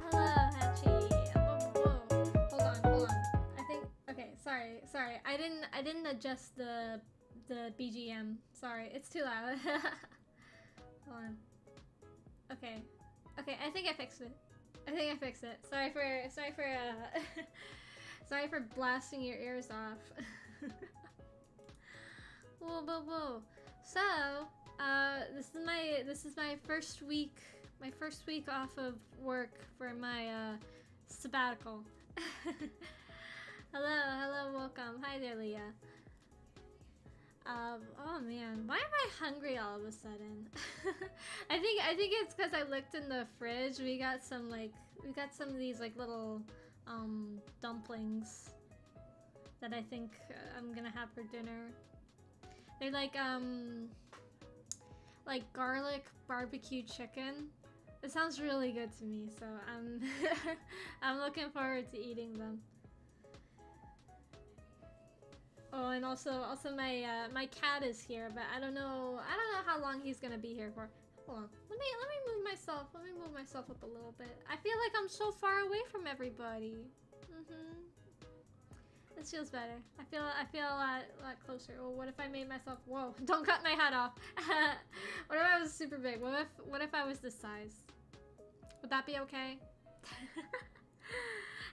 Hello, Hachi. Whoa. Hold on. I think okay, sorry. I didn't adjust the BGM. Sorry, it's too loud. Hold on. Okay. Okay, I think I fixed it. Sorry for sorry for blasting your ears off. Whoa. So, this is my first week off of work for my sabbatical. Hello, welcome. Hi there, Leah. Oh man, why am I hungry all of a sudden? I think it's because I looked in the fridge. We got some of these like little dumplings that I think I'm gonna have for dinner. They're like garlic barbecue chicken. It sounds really good to me, so I'm I'm looking forward to eating them. Oh, and also my my cat is here, but I don't know how long he's gonna be here for. Hold on, let me move myself. Let me move myself up a little bit. I feel like I'm so far away from everybody. This feels better. I feel a lot closer. Oh, what if I made myself? Whoa! Don't cut my head off. What if I was super big? What if I was this size? Would that be okay?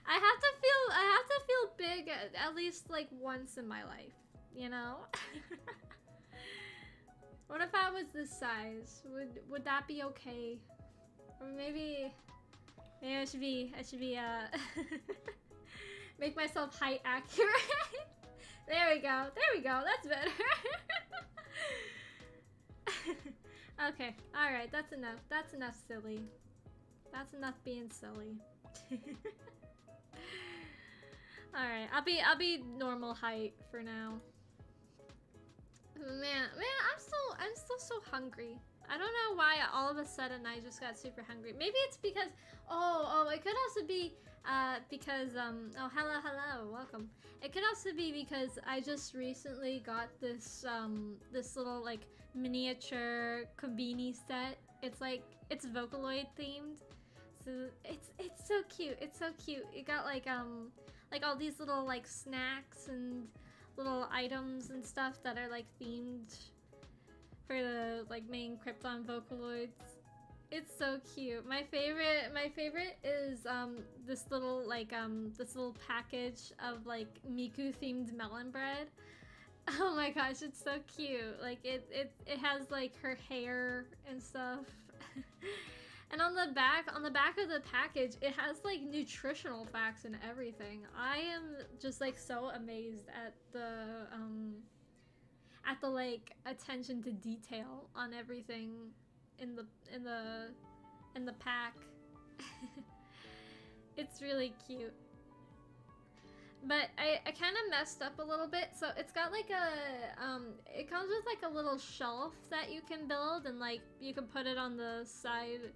I have to feel big at least like once in my life, you know? What if I was this size? Would that be okay? Or maybe I should be make myself height accurate. There we go. That's better. Okay. All right. That's enough, silly. That's enough being silly. All right. I'll be normal height for now. Man, I'm still so hungry. I don't know why all of a sudden I just got super hungry. Maybe it's because it could also be because oh, hello, welcome. It could also be because I just recently got this this little like miniature Konbini set. It's Vocaloid themed. So it's so cute. It's so cute. It got like all these little like snacks and little items and stuff that are like themed for the like main Krypton Vocaloids. It's so cute. My favorite is this little package of like Miku themed melon bread. Oh my gosh, it's so cute. Like it has like her hair and stuff. And on the back of the package, it has like nutritional facts and everything. I am just like so amazed at the like attention to detail on everything in the pack. It's really cute. But I kind of messed up a little bit. So it's got like a it comes with like a little shelf that you can build, and like you can put it on the side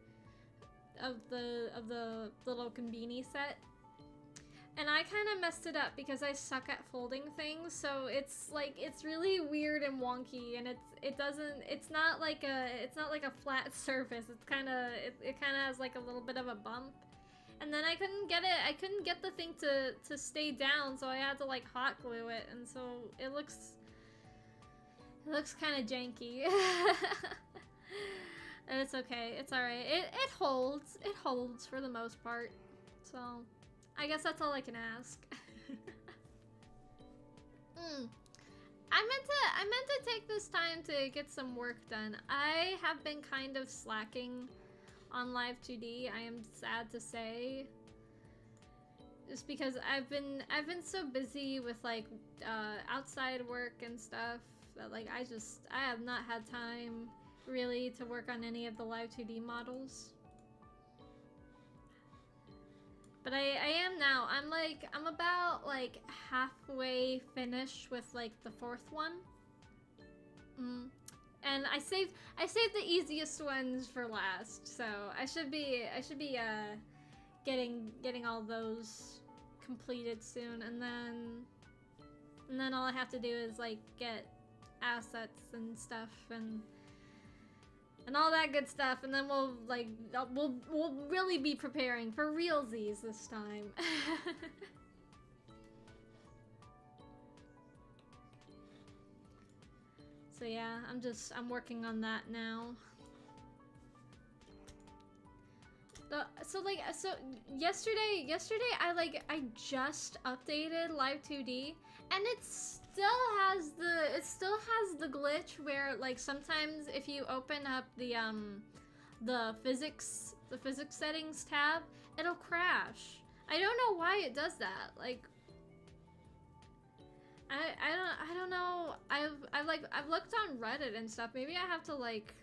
of the little Konbini set. And I kind of messed it up because I suck at folding things, so it's really weird and wonky, and it's not like a flat surface. It's kind of has like a little bit of a bump. And then I couldn't get the thing to stay down, so I had to like hot glue it, and so it looks kind of janky. It's okay. It's all right. It holds. It holds for the most part. So, I guess that's all I can ask. I meant to take this time to get some work done. I have been kind of slacking on Live 2D. I am sad to say. Just because I've been so busy with like outside work and stuff that like I have not had time really to work on any of the Live 2D models. But I am now. I'm about like halfway finished with like the 4th one. And I saved the easiest ones for last, so I should be getting all those completed soon, and then all I have to do is like get assets and stuff, and and all that good stuff, and then we'll like we'll really be preparing for realsies this time. So yeah, I'm working on that now. So yesterday I just updated Live 2D, and it still has the glitch where like sometimes if you open up the physics settings tab, it'll crash. I don't know why it does that. Like I don't know. I've looked on Reddit and stuff. Maybe I have to like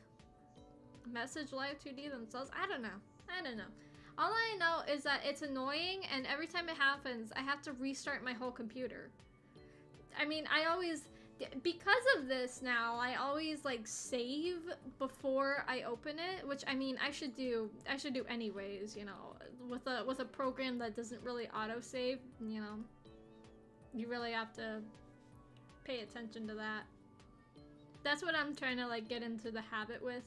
message Live 2D themselves. I don't know. All I know is that it's annoying, and every time it happens, I have to restart my whole computer. I mean, because of this now, I always like save before I open it, which I mean, I should do anyways, you know, with a program that doesn't really autosave, you know. You really have to pay attention to that. That's what I'm trying to like get into the habit with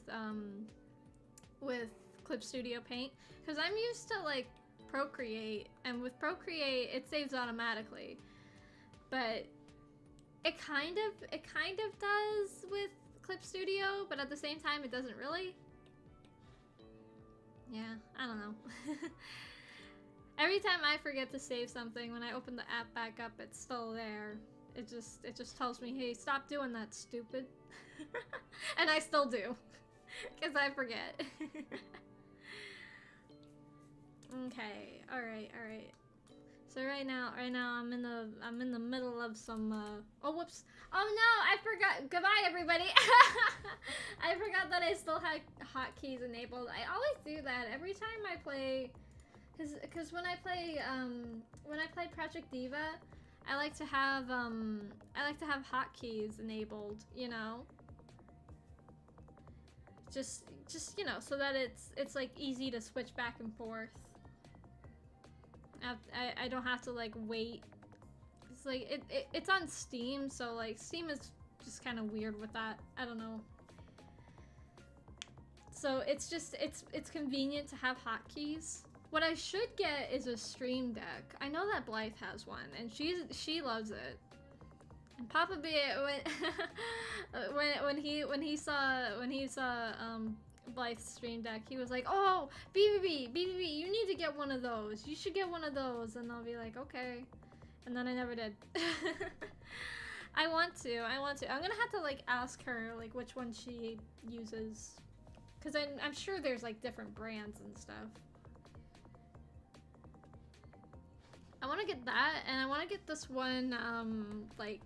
Clip Studio Paint, because I'm used to like Procreate, and with Procreate it saves automatically, but it kind of does with Clip Studio, but at the same time it doesn't really. Yeah, I don't know. Every time I forget to save something, when I open the app back up, it's still there. It just tells me, hey, stop doing that, stupid. And I still do, because I forget. Okay, all right. So right now I'm in the middle of some oh whoops. Oh no, I forgot. Goodbye everybody. I forgot that I still had hotkeys enabled. I always do that every time I play, cuz when I play Project Diva, I like to have hotkeys enabled, you know? Just you know, so that it's like easy to switch back and forth. I don't have to like wait. It's like it's on Steam, so like Steam is just kind of weird with that. I don't know. So it's just it's convenient to have hotkeys. What I should get is a Stream Deck. I know that Blythe has one, and she loves it. And Papa B when he saw Blythe's Stream Deck, he was like, "Oh, BBB, you need to get one of those. You should get one of those." And I'll be like, "Okay," and then I never did. I want to. I'm gonna have to like ask her like which one she uses, because I'm sure there's like different brands and stuff. I want to get that, and I want to get this one like.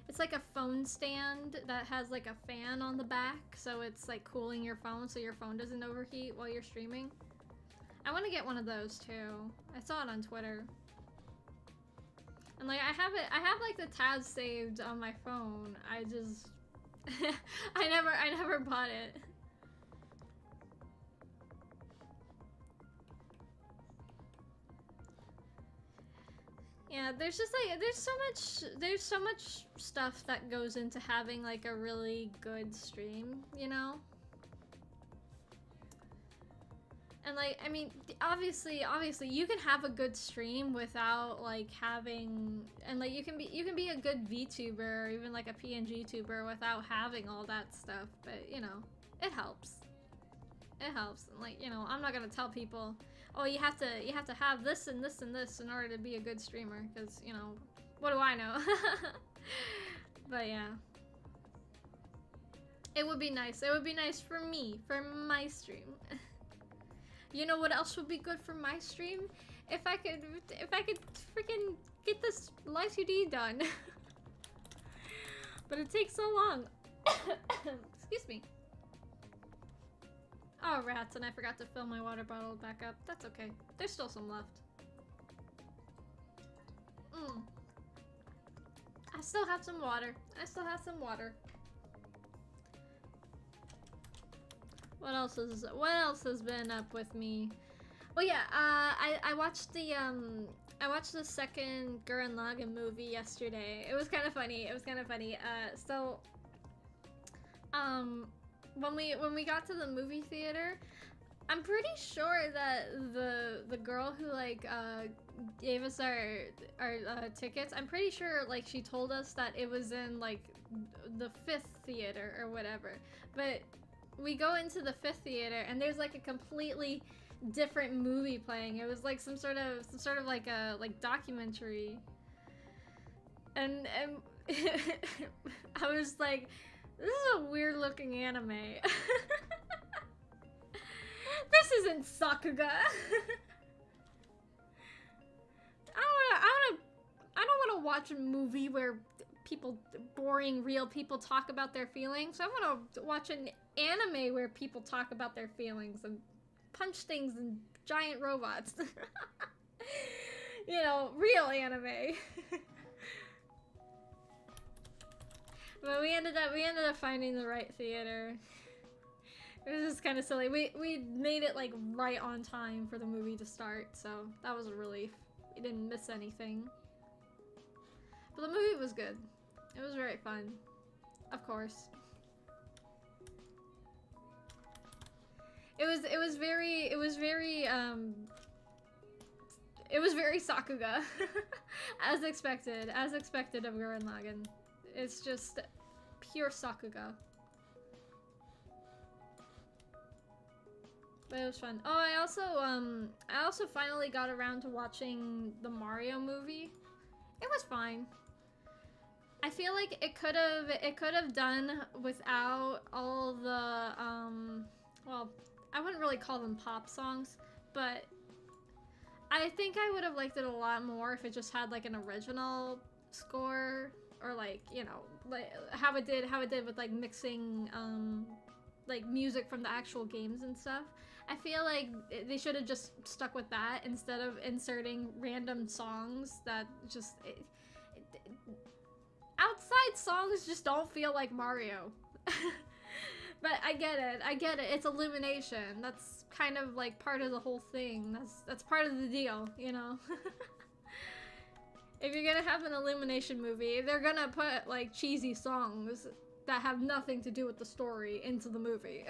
It's like a phone stand that has like a fan on the back, so it's like cooling your phone so your phone doesn't overheat while you're streaming. I want to get one of those too. I saw it on Twitter. And like I have like the tabs saved on my phone. I just I never bought it. Yeah, there's just like there's so much stuff that goes into having like a really good stream, you know? And like, I mean, obviously you can have a good stream without like having, and like you can be a good VTuber or even like a PNG tuber without having all that stuff, but you know, it helps. It helps. And like, you know, I'm not gonna tell people, oh, you have to have this and this and this in order to be a good streamer, because, you know, what do I know? But yeah. It would be nice. It would be nice for me, for my stream. You know what else would be good for my stream? If I could freaking get this Live 2D done. But it takes so long. Excuse me. Oh, rats, and I forgot to fill my water bottle back up. That's okay. There's still some left. I still have some water. What else has been up with me? Well, yeah, I watched the second Gurren Lagann movie yesterday. It was kind of funny. when we got to the movie theater, I'm pretty sure that the girl who like gave us our tickets, I'm pretty sure like she told us that it was in like the 5th theater or whatever. But we go into the 5th theater and there's like a completely different movie playing. It was like some sort of like a like documentary. And I was like, this is a weird looking anime. This isn't Sakuga. I don't wanna watch a movie where boring real people talk about their feelings. I wanna watch an anime where people talk about their feelings and punch things and giant robots. You know, real anime. But we ended up finding the right theater. It was just kind of silly. We made it like right on time for the movie to start, so that was a relief. We didn't miss anything. But the movie was good. It was very fun. Of course. It was very Sakuga. As expected of Gurren Lagann. It's just pure Sakuga. But it was fun. Oh, I also finally got around to watching the Mario movie. It was fine. I feel like it could have done without all the well, I wouldn't really call them pop songs, but I think I would have liked it a lot more if it just had like an original score, or like, you know, like how it did with like mixing like music from the actual games and stuff. I feel like they should have just stuck with that instead of inserting random songs that just outside songs just don't feel like Mario. But I get it. It's Illumination. That's kind of like part of the whole thing. That's part of the deal, you know. If you're gonna have an Illumination movie, they're gonna put like cheesy songs that have nothing to do with the story into the movie.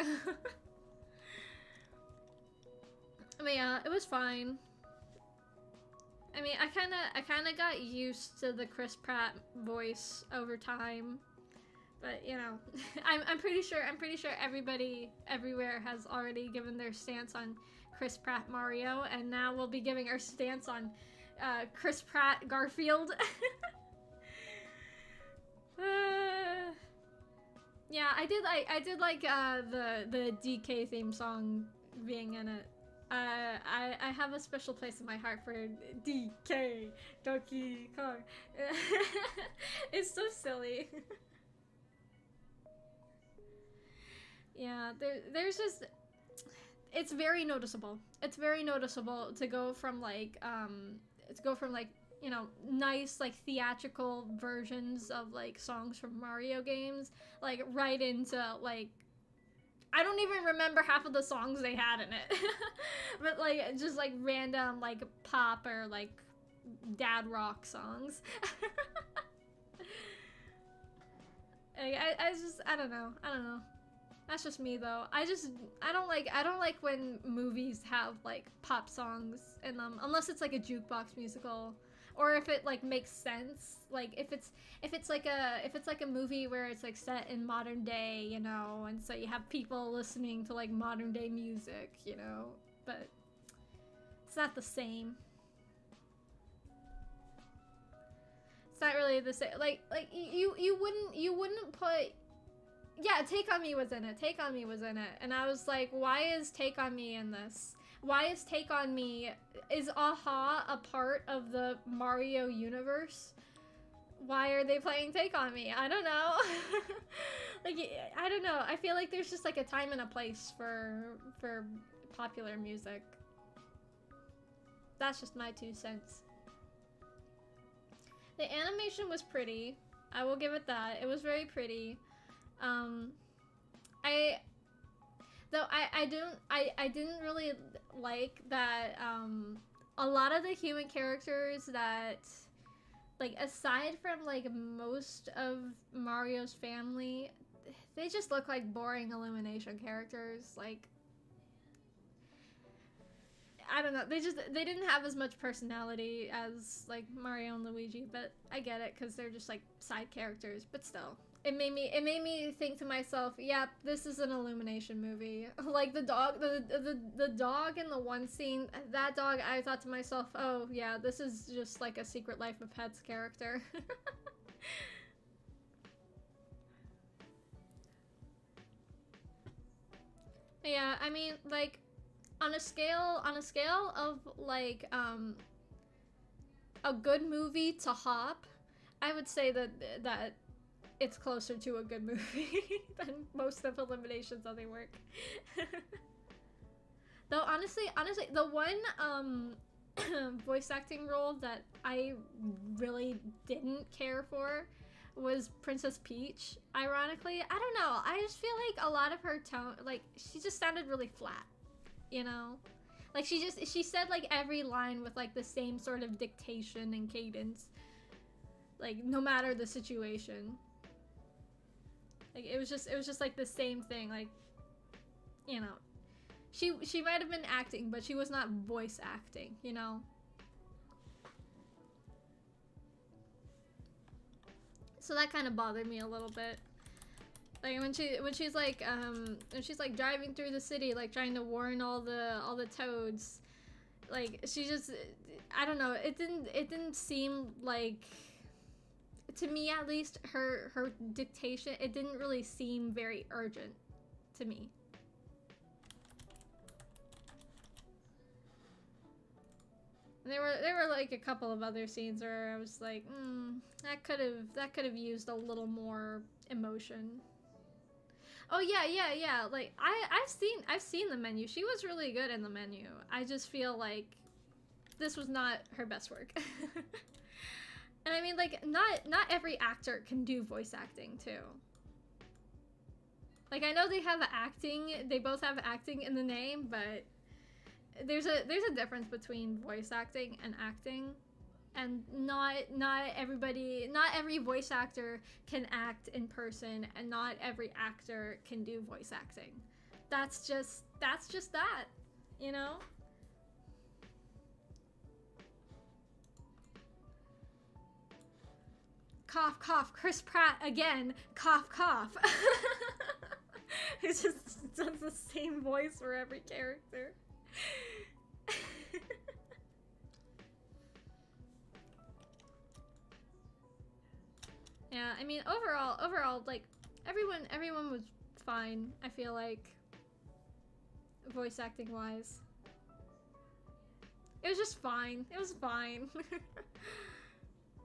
I mean, yeah, it was fine. I mean, I kinda got used to the Chris Pratt voice over time, but you know, I'm pretty sure everybody everywhere has already given their stance on Chris Pratt Mario, and now we'll be giving our stance on Chris Pratt Garfield. Yeah, I did like the DK theme song being in it. I have a special place in my heart for DK, Donkey Kong. It's so silly. Yeah, there's just, it's very noticeable. It's very noticeable to go from like you know, nice like theatrical versions of like songs from Mario games, like right into like, I don't even remember half of the songs they had in it. But like just like random like pop or like dad rock songs. I don't know. That's just me though. I don't like when movies have like pop songs in them unless it's like a jukebox musical, or if it like makes sense. Like if it's like a movie where it's like set in modern day, you know, and so you have people listening to like modern day music, you know, but it's not the same. It's not really the same. Like you wouldn't put. Yeah, Take On Me was in it. Take On Me was in it. And I was like, why is Take On Me in this? Why is Take On Me... Is Aha a part of the Mario universe? Why are they playing Take On Me? I don't know. Like, I don't know. I feel like there's just like a time and a place for popular music. That's just my 2 cents. The animation was pretty. I will give it that. It was very pretty. I didn't really like that, a lot of the human characters that, like, aside from, like, most of Mario's family, they just look like boring Illumination characters. Like, I don't know. They didn't have as much personality as like Mario and Luigi, but I get it because they're just like side characters. But still, it made me think to myself, yep, this is an Illumination movie. Like the dog, the dog in the one scene, that dog, I thought to myself, oh yeah, this is just like a Secret Life of Pets character. Yeah, I mean, like, on a scale of like a good movie to Hop, I would say that it's closer to a good movie than most of Elimination's other work. Though honestly, the one voice acting role that I really didn't care for was Princess Peach. Ironically, I don't know. I just feel like a lot of her tone, like, she just sounded really flat, you know? Like, she said like every line with like the same sort of dictation and cadence, like no matter the situation. Like it was just like the same thing, like, you know. She might have been acting, but she was not voice acting, you know? So that kind of bothered me a little bit. Like when she's like driving through the city, like trying to warn all the toads, like she just, I don't know, it didn't seem like, to me at least, her dictation, it didn't really seem very urgent to me. And there were like a couple of other scenes where I was like, that could have used a little more emotion. Oh yeah. Like I've seen the menu. She was really good in the menu. I just feel like this was not her best work. And I mean, like, not every actor can do voice acting too. Like, I know they both have acting in the name, but there's a difference between voice acting and acting. And not every voice actor can act in person, and not every actor can do voice acting. That's just that, you know? Cough, cough, Chris Pratt again. Cough, cough. He just does the same voice for every character. Yeah, I mean, overall, like, everyone was fine, I feel like, voice acting wise. It was just fine. It was fine.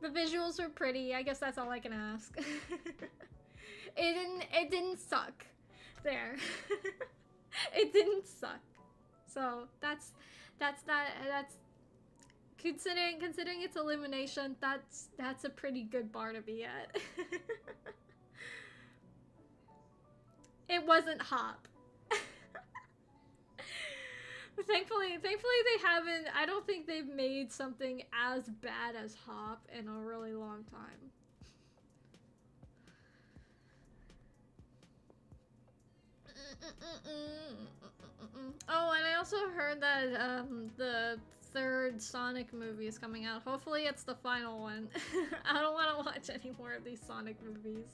The visuals were pretty. I guess that's all I can ask. It didn't suck. There. It didn't suck. So that's considering its elimination, that's a pretty good bar to be at. It wasn't Hop. Thankfully they haven't, I don't think they've made something as bad as Hop in a really long time. Oh, and I also heard that the third Sonic movie is coming out. Hopefully it's the final one. I don't want to watch any more of these Sonic movies.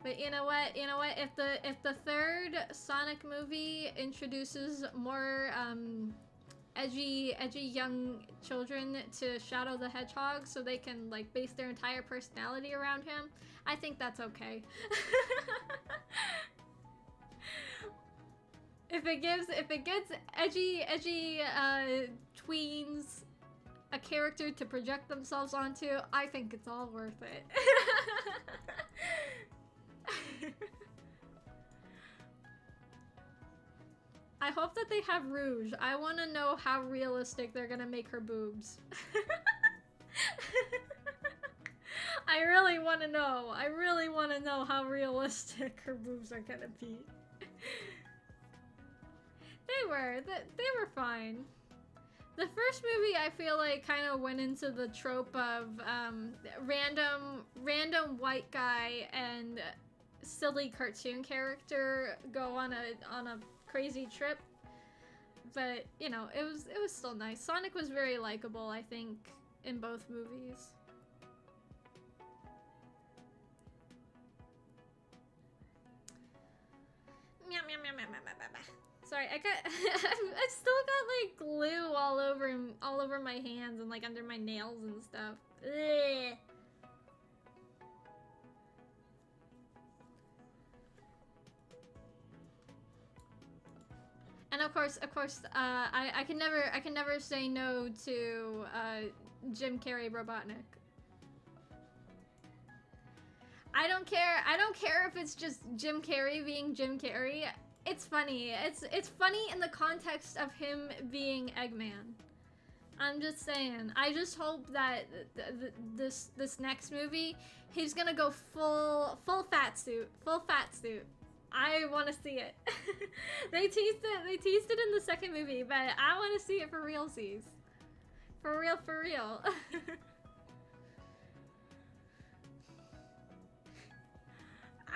But you know what? If the third Sonic movie introduces more edgy young children to Shadow the Hedgehog, so they can like base their entire personality around him, I think that's okay. If it gets edgy tweens a character to project themselves onto, I think it's all worth it. I hope that they have Rouge. I want to know how realistic they're gonna make her boobs. I really want to know. I really want to know how realistic her boobs are gonna be. They were fine. The first movie, I feel like, kind of went into the trope of random white guy and silly cartoon character go on a crazy trip. But you know, it was still nice. Sonic was very likable, I think, in both movies. Meow, meow, meow, meow, meow, meow, meow. Sorry, I still got like glue all over my hands and like under my nails and stuff. Ugh. And of course, I can never say no to Jim Carrey Robotnik. I don't care if it's just Jim Carrey being Jim Carrey. It's funny. It's funny in the context of him being Eggman. I'm just saying. I just hope that this next movie, he's gonna go full fat suit. Full fat suit. I want to see it. They teased it in the second movie, but I want to see it for realsies. For real, for real.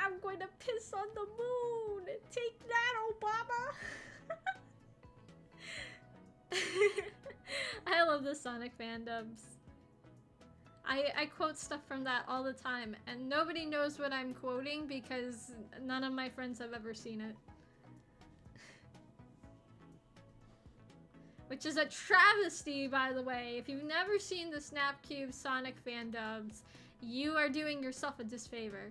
I'm going to piss on the moon. Take that, Obama. I love the Sonic fandubs. I quote stuff from that all the time, and nobody knows what I'm quoting because none of my friends have ever seen it. Which is a travesty, by the way. If you've never seen the Snapcube Sonic fandubs, you are doing yourself a disfavor.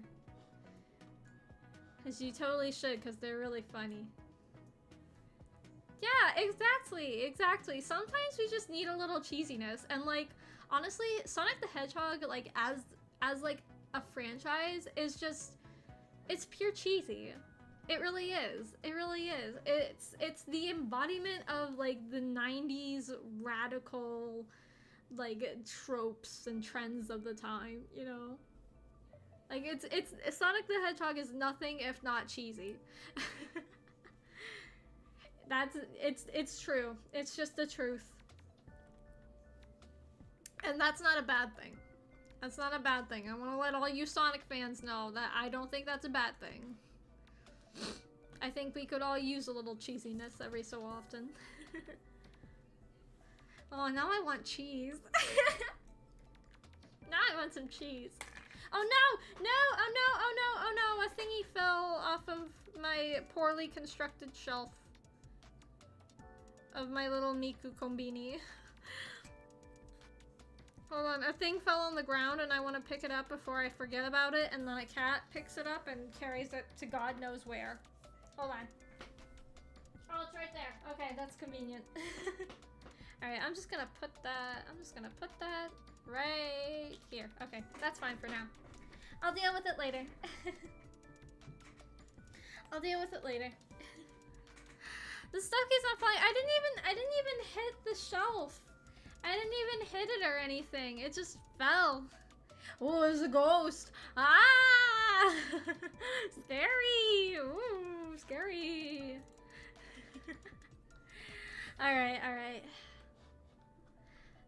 Because you totally should, because they're really funny. Yeah, exactly. Sometimes we just need a little cheesiness, and like, honestly, Sonic the Hedgehog, like, as like a franchise, is just, it's pure cheesy. It really is. It really is. It's the embodiment of like the 90s radical like tropes and trends of the time, you know? Like it's Sonic the Hedgehog is nothing if not cheesy. It's true. It's just the truth. And that's not a bad thing. That's not a bad thing. I want to let all you Sonic fans know that I don't think that's a bad thing. I think we could all use a little cheesiness every so often. Oh, now I want cheese. Now I want some cheese. Oh no! No! Oh no! Oh no! Oh no! A thingy fell off of my poorly constructed shelf of my little Miku Kombini. Hold on, a thing fell on the ground and I want to pick it up before I forget about it, and then a cat picks it up and carries it to God knows where. Hold on. Oh, it's right there. Okay, that's convenient. Alright, I'm just gonna put that right here. Okay, that's fine for now. I'll deal with it later. I'll deal with it later. The stuff keeps on flying. I didn't even hit the shelf. I didn't even hit it or anything. It just fell. Oh, there's a ghost. Ah! Scary. Ooh, scary. Alright.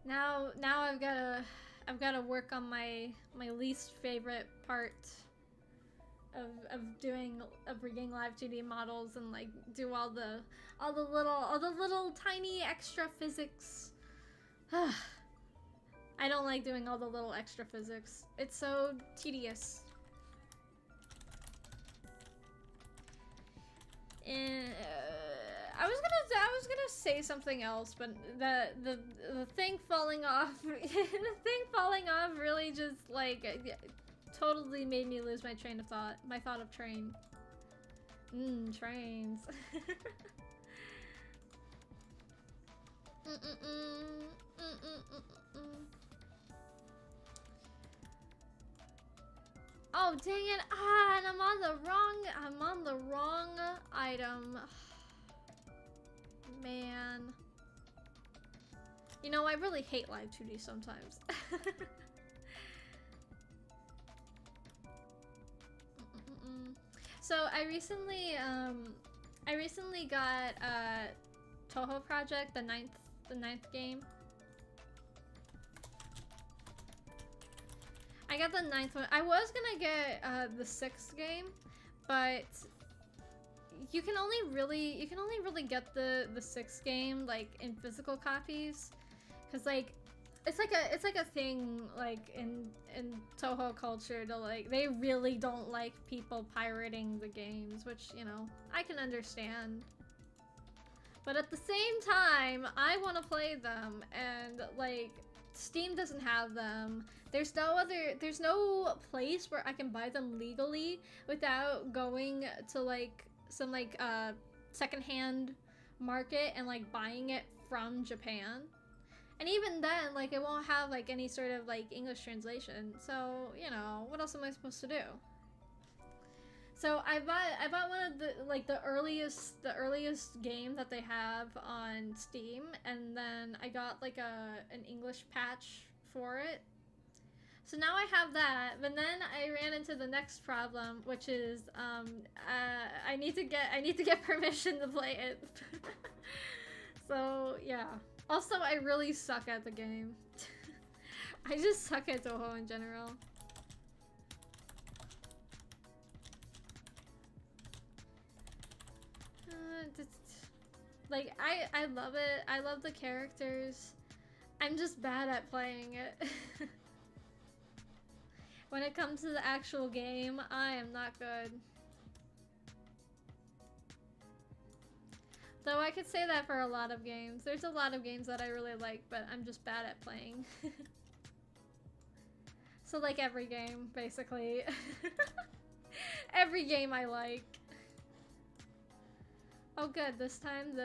Now I've gotta work on my least favorite part of rigging live 2D models and like do all the little tiny extra physics. I don't like doing all the little extra physics. It's so tedious. And I was gonna say something else, but the thing falling off, the thing falling off really just like totally made me lose my train of thought. My thought of train. Trains. Oh dang it! Ah, and I'm on the wrong item. Man. You know, I really hate live 2D sometimes. So I recently got Toho Project, the The 9th game. I got the 9th one. I was gonna get the 6th game, but you can only really get the 6th game like in physical copies, because like it's like a thing like in Toho culture to like they really don't like people pirating the games, which, you know, I can understand. But at the same time, I want to play them, and like Steam doesn't have them. There's no place where I can buy them legally without going to like some like secondhand market and like buying it from Japan. And even then, like, it won't have like any sort of like English translation. So, you know, what else am I supposed to do? So I bought one of the earliest games that they have on Steam, and then I got like an English patch for it. So now I have that, but then I ran into the next problem, which is I need to get permission to play it. So yeah. Also, I really suck at the game. I just suck at Toho in general. Like, I love it. I love the characters. I'm just bad at playing it. When it comes to the actual game, I am not good. Though I could say that for a lot of games. There's a lot of games that I really like, but I'm just bad at playing. So like every game, basically. Every game I like. Oh good, this time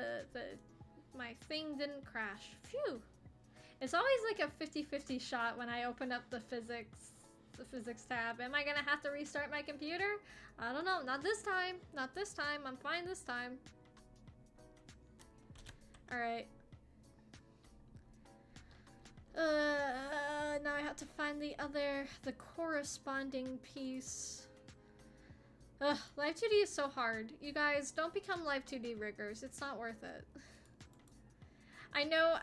my thing didn't crash. Phew! It's always like a 50-50 shot when I open up the physics tab. Am I gonna have to restart my computer? I don't know. Not this time. Not this time. I'm fine this time. Alright. Now I have to find the corresponding piece. Ugh, Live 2D is so hard. You guys, don't become Live 2D riggers. It's not worth it. I know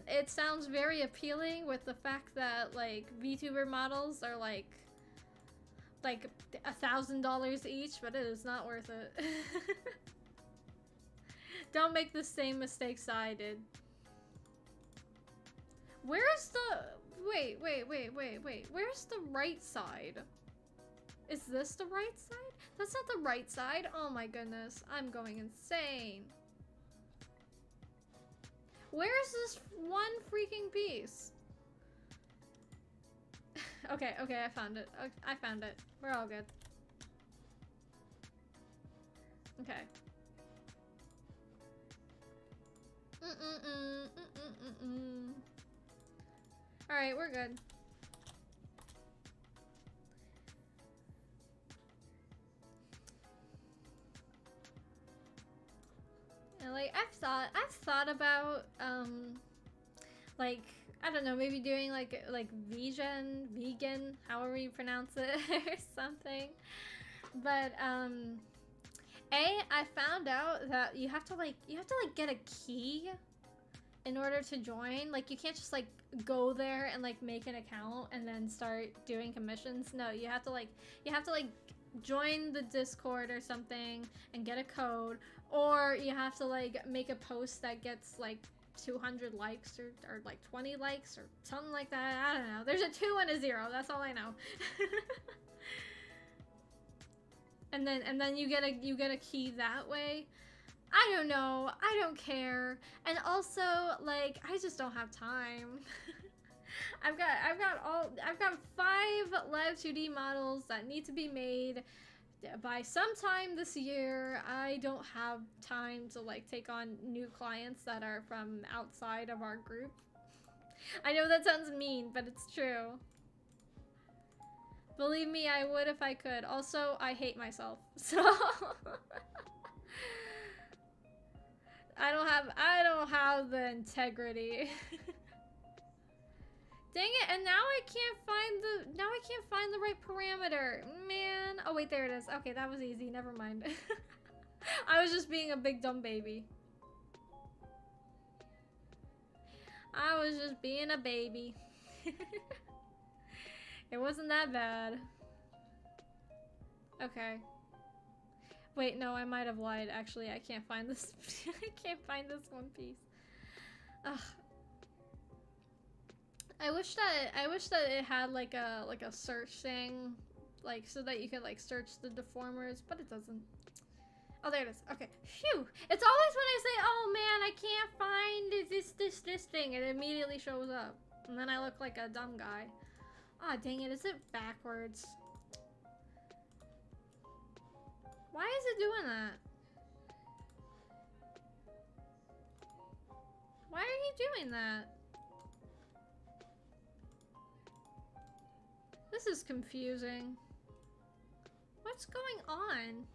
it sounds very appealing with the fact that, like, VTuber models are, like $1,000 each, but it is not worth it. Don't make the same mistakes I did. Where's the... Wait. Where's the right side? Is this the right side? That's not the right side. Oh my goodness. I'm going insane. Where's this one freaking piece? Okay, I found it. I found it. We're all good. Okay. Alright, we're good. And like I've thought about like, I don't know, maybe doing like vegan, however you pronounce it or something. But I found out that you have to get a key in order to join. Like, you can't just like go there and like make an account and then start doing commissions. No, you have to like join the Discord or something and get a code, or you have to like make a post that gets like 200 likes or like 20 likes or something like that. I don't know. There's a 2 and a 0. That's all I know. And then you get a key that way. I don't know. I don't care. And also, like, I just don't have time. I've got 5 Live 2D models that need to be made by sometime this year. I don't have time to like take on new clients that are from outside of our group. I know that sounds mean, but it's true. Believe me, I would if I could. Also, I hate myself, so I don't have the integrity. Dang it! And now I can't find the right parameter, man. Oh wait, there it is. Okay, that was easy. Never mind. I was just being a big dumb baby. I was just being a baby. It wasn't that bad. Okay. Wait, no, I might have lied. Actually, I can't find this. I can't find this one piece. Ugh. I wish that it had like a search thing, like so that you could like search the deformers, but it doesn't. Oh, there it is. Okay. Phew. It's always when I say, "Oh man, I can't find this thing," it immediately shows up, and then I look like a dumb guy. Ah, oh, dang it! Is it backwards? Why is it doing that? Why are you doing that? This is confusing. What's going on?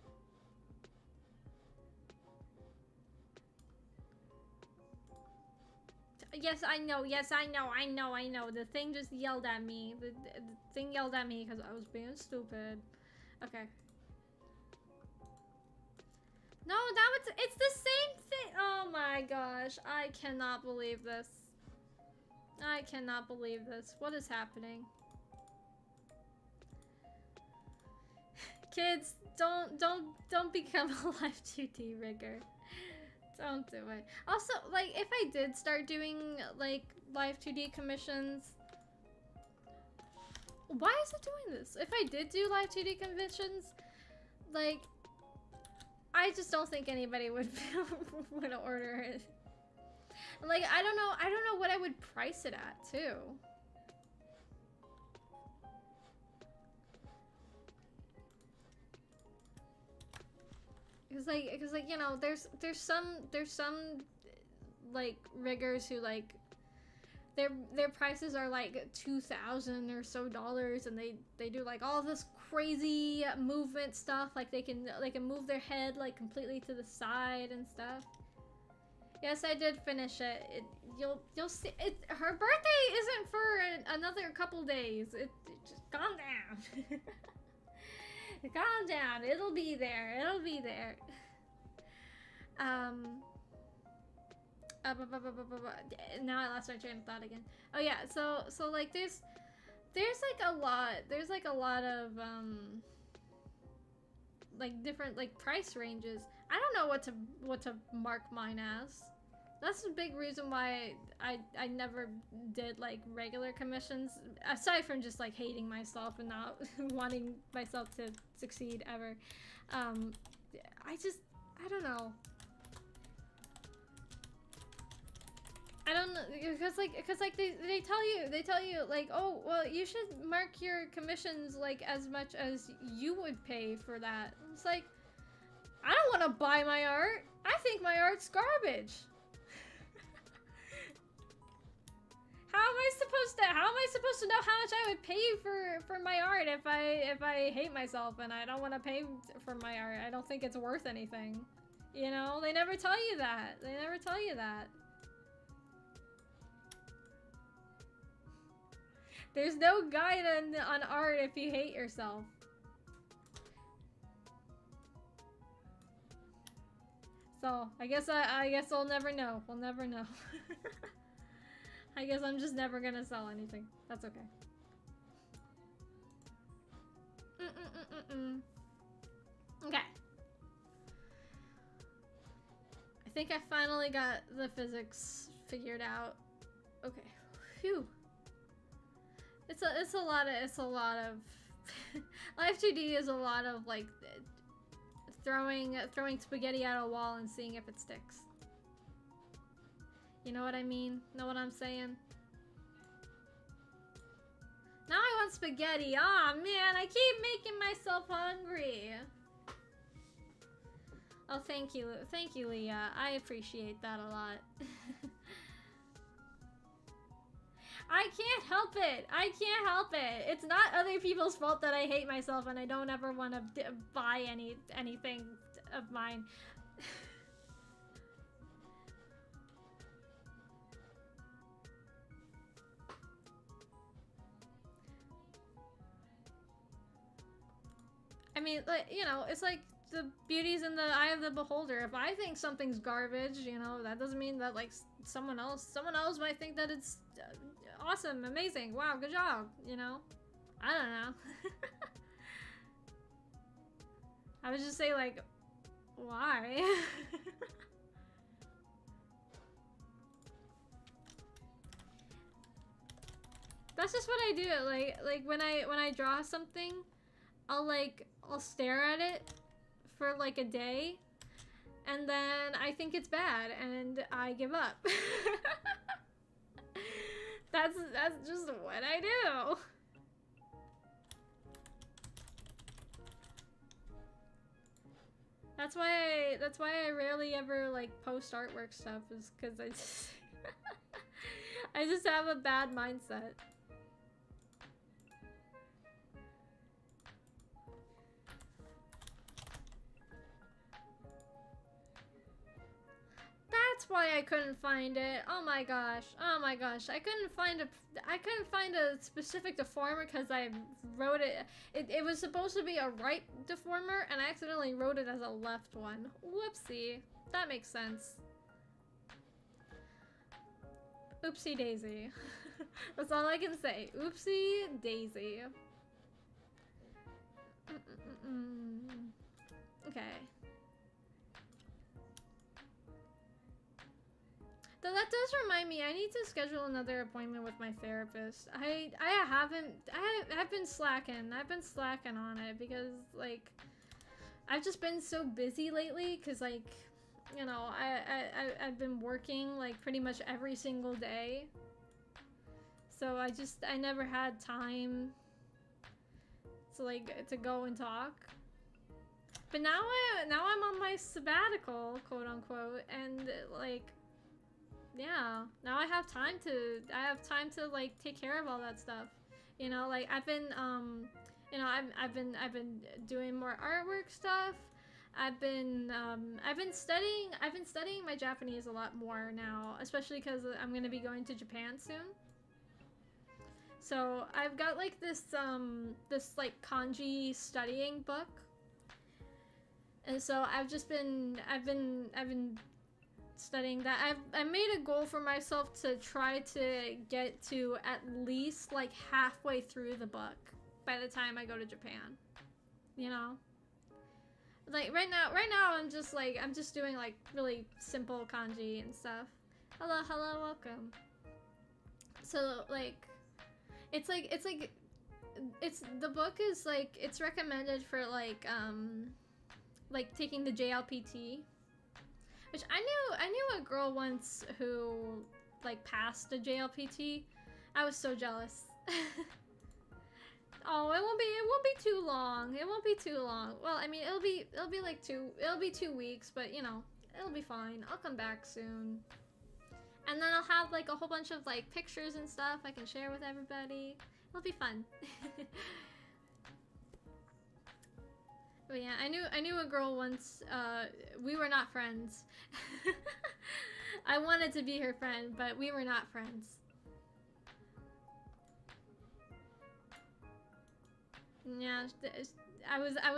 Yes, I know. Yes, I know. I know. The thing just yelled at me. The thing yelled at me because I was being stupid. Okay. No, now it's the same thing. Oh my gosh. I cannot believe this. I cannot believe this. What is happening? Kids, don't become a live 2D rigger. Don't do it. Also, like, if I did start doing, like, live 2D commissions... Why is it doing this? If I did do live 2D commissions, like, I just don't think anybody would would order it. Like, I don't know what I would price it at, too. Cause like you know, there's some like riggers who like their prices are like $2,000 or so, and they do like all this crazy movement stuff, like they can move their head like completely to the side and stuff. Yes, I did finish it. You'll see it. Her birthday isn't for another couple days. It just calm down. Calm down. It'll be there. It'll be there. Now I lost my train of thought again. Oh yeah. So like there's like a lot of like different like price ranges. I don't know what to mark mine as. That's a big reason why I never did like regular commissions, aside from just like hating myself and not wanting myself to succeed ever. I don't know. I don't know, because like they tell you like, oh well, you should mark your commissions like as much as you would pay for that. It's like, I don't want to buy my art. I think my art's garbage. How am I supposed to know how much I would pay for my art if I hate myself and I don't want to pay for my art? I don't think it's worth anything. You know, they never tell you that. They never tell you that. There's no guide on art if you hate yourself. So, I guess I'll never know. We'll never know. I guess I'm just never gonna sell anything. That's okay. Okay. I think I finally got the physics figured out. Okay. Phew. It's a lot of Live 2D is a lot of like throwing spaghetti at a wall and seeing if it sticks. You know what I mean? Know what I'm saying? Now I want spaghetti. Aw, man, I keep making myself hungry. Oh, thank you. Thank you, Leah. I appreciate that a lot. I can't help it. I can't help it. It's not other people's fault that I hate myself and I don't ever want to buy anything of mine. I mean, like, you know, it's like the beauty's in the eye of the beholder. If I think something's garbage, you know, that doesn't mean that like someone else might think that it's awesome, amazing, wow, good job, you know? I don't know. I would just say like, why? That's just what I do. Like when I draw something, I'll stare at it for like a day, and then I think it's bad and I give up. That's just what I do. That's why I rarely ever like post artwork stuff, is because I just I just have a bad mindset. That's why I couldn't find it. Oh my gosh. Oh my gosh. I couldn't find a specific deformer because I wrote it. It was supposed to be a right deformer and I accidentally wrote it as a left one. Whoopsie. That makes sense. Oopsie daisy. That's all I can say. Oopsie daisy. Okay. Though that does remind me, I need to schedule another appointment with my therapist. I've been slacking. I've been slacking on it because like I've just been so busy lately because like, you know, I've been working like pretty much every single day. So I never had time to go and talk. But now I'm on my sabbatical, quote unquote, and like, yeah, now I have time to like take care of all that stuff. You know, like I've been I've been doing more artwork stuff. I've been studying my Japanese a lot more now, especially because I'm going to be going to Japan soon. So I've got like this like kanji studying book. And so I've been studying that. I made a goal for myself to try to get to at least like halfway through the book by the time I go to Japan. You know? Like right now I'm just doing like really simple kanji and stuff. Hello, welcome. So like the book is like, it's recommended for like taking the JLPT, which I knew a girl once who like passed a JLPT. I was so jealous. Oh, it won't be too long. It won't be too long. Well, I mean, it'll be 2 weeks, but you know, it'll be fine. I'll come back soon. And then I'll have like a whole bunch of like pictures and stuff I can share with everybody. It'll be fun. But yeah, I knew a girl once. We were not friends. I wanted to be her friend, but we were not friends. Yeah, I was a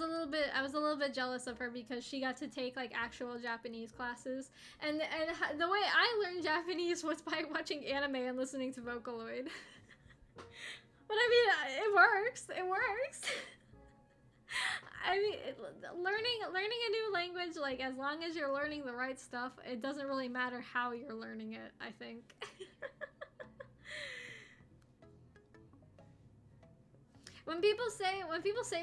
little bit jealous of her because she got to take like actual Japanese classes, and the way I learned Japanese was by watching anime and listening to Vocaloid. But I mean, it works. It works. I mean, learning a new language, like as long as you're learning the right stuff, it doesn't really matter how you're learning it, I think. When people say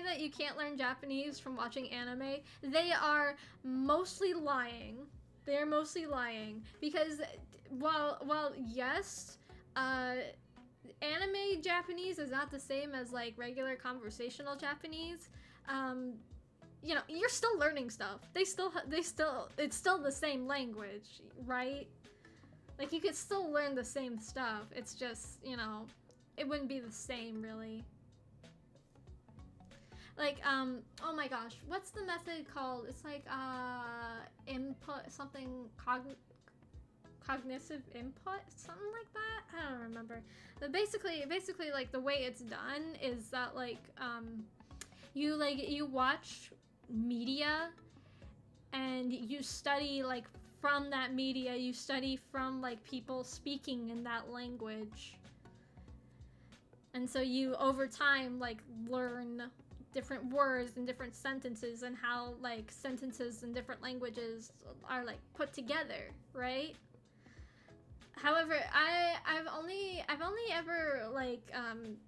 that you can't learn Japanese from watching anime, they are mostly lying. They are mostly lying because while yes, anime Japanese is not the same as like regular conversational Japanese. You know, you're still learning stuff. It's still the same language, right? Like you could still learn the same stuff. It's just, you know, it wouldn't be the same really. Like, oh my gosh, what's the method called? It's like, input, something, cognitive input, something like that? I don't remember. But basically, like, the way it's done is that, like, you watch media, and you study like from that media, you study from like people speaking in that language. And so you over time like learn different words and different sentences and how like sentences in different languages are like put together, right? However, I've only ever like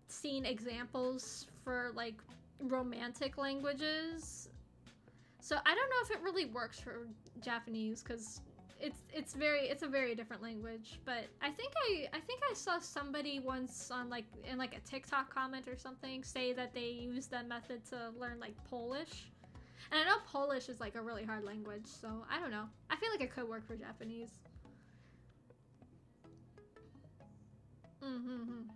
seen examples for like romantic languages. So I don't know if it really works for Japanese because it's a very different language. But I think I saw somebody once on like in like a TikTok comment or something say that they used that method to learn like Polish. And I know Polish is like a really hard language, so I don't know. I feel like it could work for Japanese. Mm-hmm.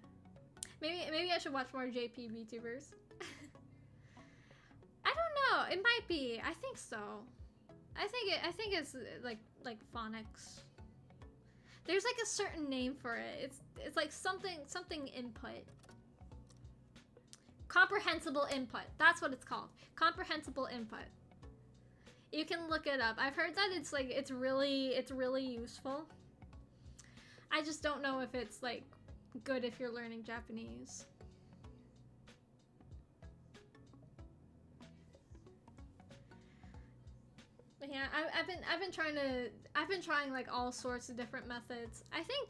Maybe I should watch more JP VTubers. I don't know. It might be. I think so. I think it's like phonics. There's like a certain name for it. It's like something input. Comprehensible input. That's what it's called. Comprehensible input. You can look it up. I've heard that it's really useful. I just don't know if it's like good if you're learning Japanese. But yeah, I've been trying like all sorts of different methods. I think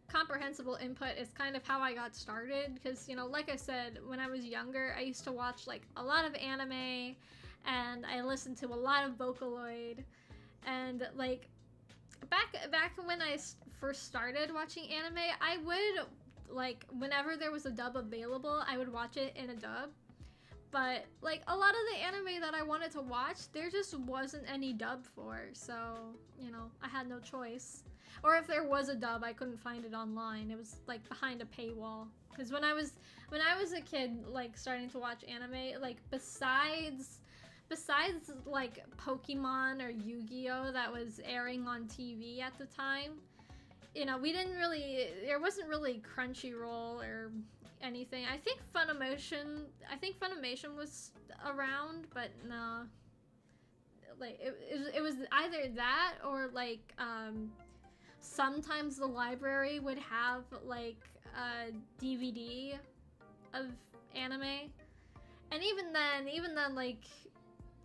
comprehensible input is kind of how I got started because, you know, like I said, when I was younger, I used to watch like a lot of anime and I listened to a lot of Vocaloid, and like back when I first started watching anime, I would like whenever there was a dub available, I would watch it in a dub. But like a lot of the anime that I wanted to watch, there just wasn't any dub for, so you know, I had no choice. Or if there was a dub, I couldn't find it online. It was like behind a paywall. Because when I was a kid, like starting to watch anime, like besides like Pokemon or Yu-Gi-Oh that was airing on TV at the time, you know, there wasn't really Crunchyroll or anything. I think Funimation was around, but no. Like it was either that or like sometimes the library would have like a DVD of anime. And even then like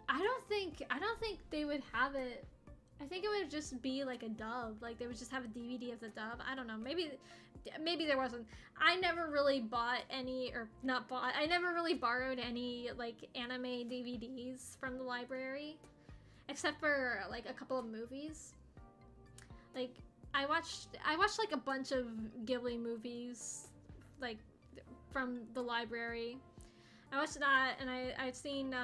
I don't think they would have it. I think it would just be like a dub. Like they would just have a DVD of the dub. I don't know. Maybe there wasn't. I never really bought any, or not bought. I never really borrowed any like anime DVDs from the library, except for like a couple of movies. Like I watched like a bunch of Ghibli movies, like from the library. I watched that, and I've seen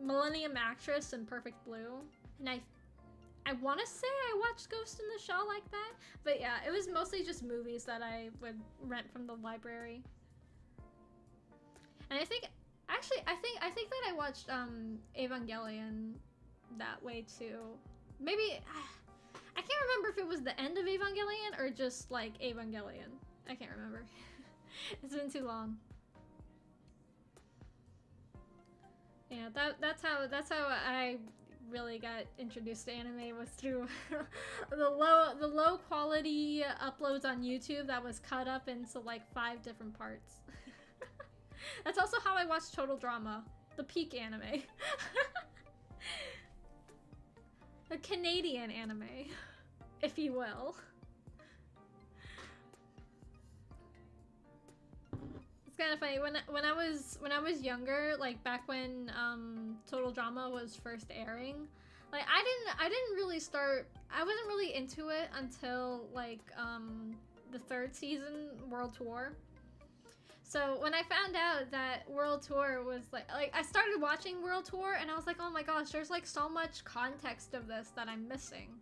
Millennium Actress and Perfect Blue, and I want to say I watched Ghost in the Shell like that, but yeah, it was mostly just movies that I would rent from the library. And I think that I watched Evangelion that way too. Maybe I can't remember if it was the end of Evangelion or just like Evangelion. I can't remember. It's been too long. Yeah, that's how I really got introduced to anime, was through the low quality uploads on YouTube that was cut up into like 5 different parts. That's also how I watched Total Drama, the peak anime. A Canadian anime, if you will. It's kind of funny when I was younger, like back when Total Drama was first airing, like I wasn't really into it until like the 3rd season, World Tour. So when I found out that World Tour was like I started watching World Tour and I was like, oh my gosh, there's like so much context of this that I'm missing.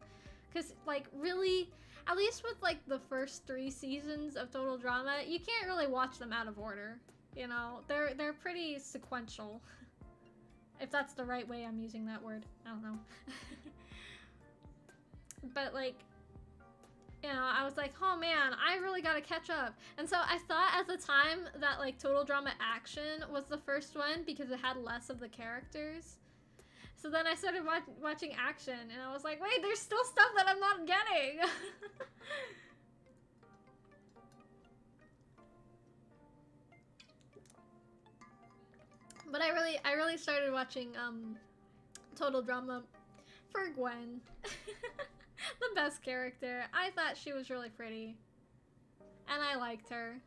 Cause like really, at least with like the first 3 seasons of Total Drama, you can't really watch them out of order. You know, they're pretty sequential. If that's the right way I'm using that word, I don't know. But like, you know, I was like, oh man, I really gotta catch up. And so I thought at the time that like Total Drama Action was the first one because it had less of the characters. So then I started watching action, and I was like, wait, there's still stuff that I'm not getting. But I really started watching Total Drama for Gwen. The best character. I thought she was really pretty. And I liked her.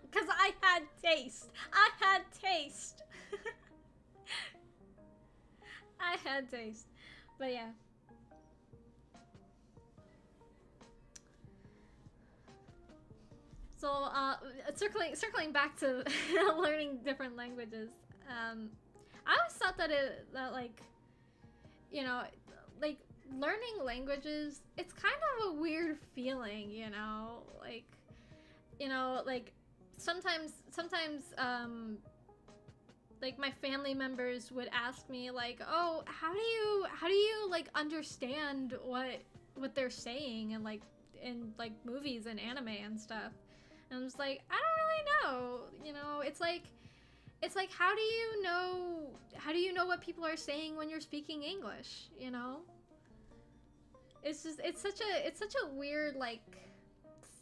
Because I had taste. I had taste. I had taste. But yeah. So, circling back to learning different languages, I always thought that like, you know, like, learning languages, it's kind of a weird feeling, you know, like, sometimes, like, my family members would ask me, like, oh, how do you, like, understand what they're saying, and, like, in, like, movies and anime and stuff. And I'm just like, I don't really know, you know, it's like, how do you know what people are saying when you're speaking English, you know? It's just, it's such a weird, like,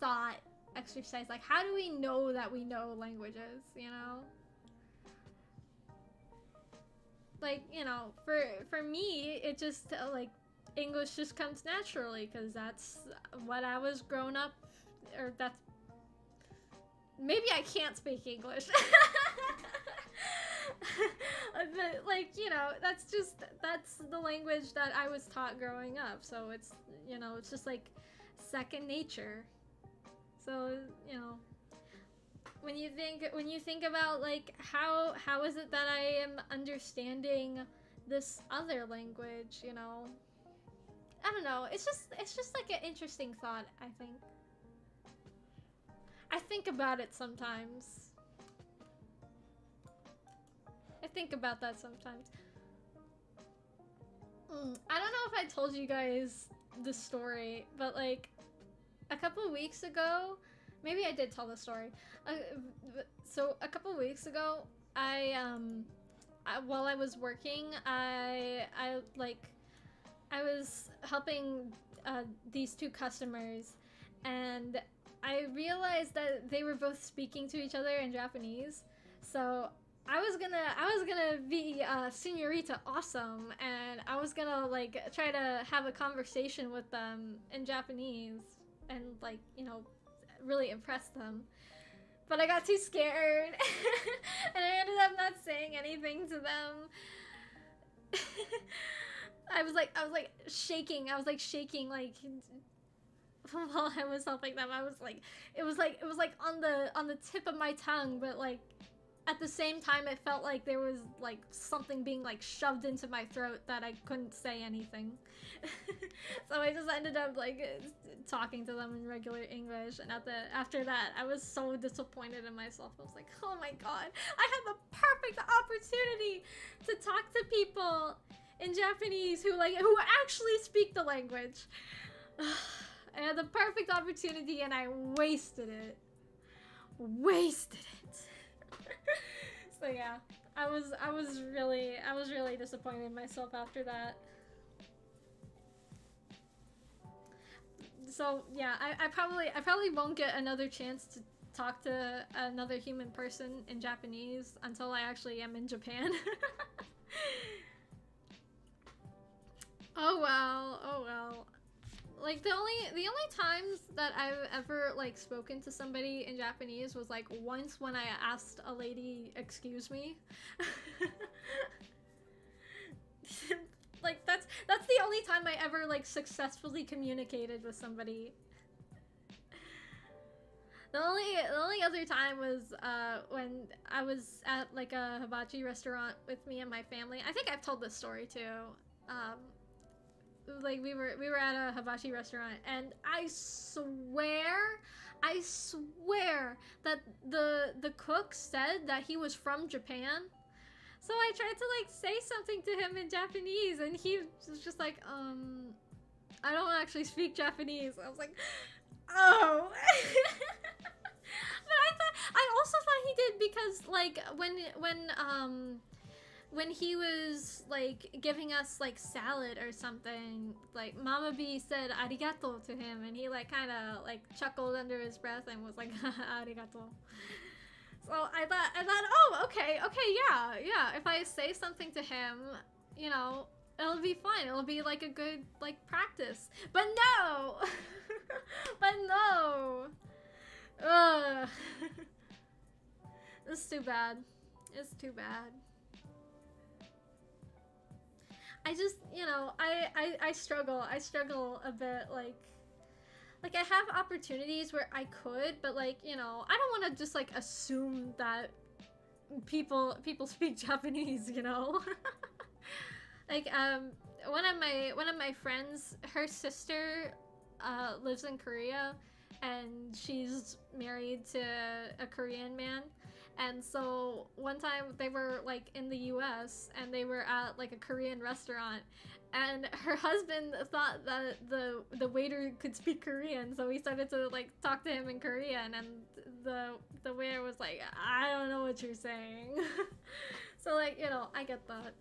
thought exercise. Like, how do we know that we know languages, you know? Like, you know, for me, it just, like, English just comes naturally, because that's what I was grown up, or that's, maybe I can't speak English. But, like, you know, that's the language that I was taught growing up, so it's, you know, it's just, like, second nature. So, you know, when you think about, like, how is it that I am understanding this other language, you know, I don't know, it's just like an interesting thought. I think about it sometimes. I think about that sometimes. I don't know if I told you guys the story, but, like, a couple weeks ago, maybe I did tell the story. So a couple weeks ago, while I was working, I was helping these two customers, and I realized that they were both speaking to each other in Japanese. So I was gonna be Señorita Awesome, and I was gonna, like, try to have a conversation with them in Japanese and, like, you know, really impress them. But I got too scared, and I ended up not saying anything to them. I was like shaking. I was like shaking, like, while I was helping them. I was like, it was like on the tip of my tongue, but, like, at the same time, it felt like there was, like, something being, like, shoved into my throat that I couldn't say anything. So I just ended up, like, talking to them in regular English, and after that, I was so disappointed in myself. I was like, oh my god, I had the perfect opportunity to talk to people in Japanese who actually speak the language. I had the perfect opportunity, and I wasted it. So yeah, I was really disappointed in myself after that. So yeah, I probably won't get another chance to talk to another human person in Japanese until I actually am in Japan. Oh well. Like, the only times that I've ever, like, spoken to somebody in Japanese was, like, once when I asked a lady, excuse me. Like, that's the only time I ever, like, successfully communicated with somebody. The only other time was when I was at, like, a hibachi restaurant with me and my family. I think I've told this story too. Like, we were at a hibachi restaurant, and I swear that the cook said that he was from Japan. So I tried to, like, say something to him in Japanese, and he was just like, I don't actually speak Japanese. I was like, oh. But I also thought he did, because, like, when he was like giving us like salad or something, like Mama B said arigato to him, and he like kind of like chuckled under his breath and was like arigato. So I thought, oh, okay, yeah. If I say something to him, you know, it'll be fine. It'll be like a good like practice. But no, but no. Ugh. It's too bad. It's too bad. I just, you know, I struggle. I struggle a bit, like I have opportunities where I could, but like, you know, I don't want to just like assume that people speak Japanese, you know. Like one of my friends, her sister lives in Korea, and she's married to a Korean man. And so one time they were like in the US and they were at like a Korean restaurant, and her husband thought that the waiter could speak Korean, so he started to like talk to him in Korean, and the waiter was like, I don't know what you're saying. So like, you know, I get that,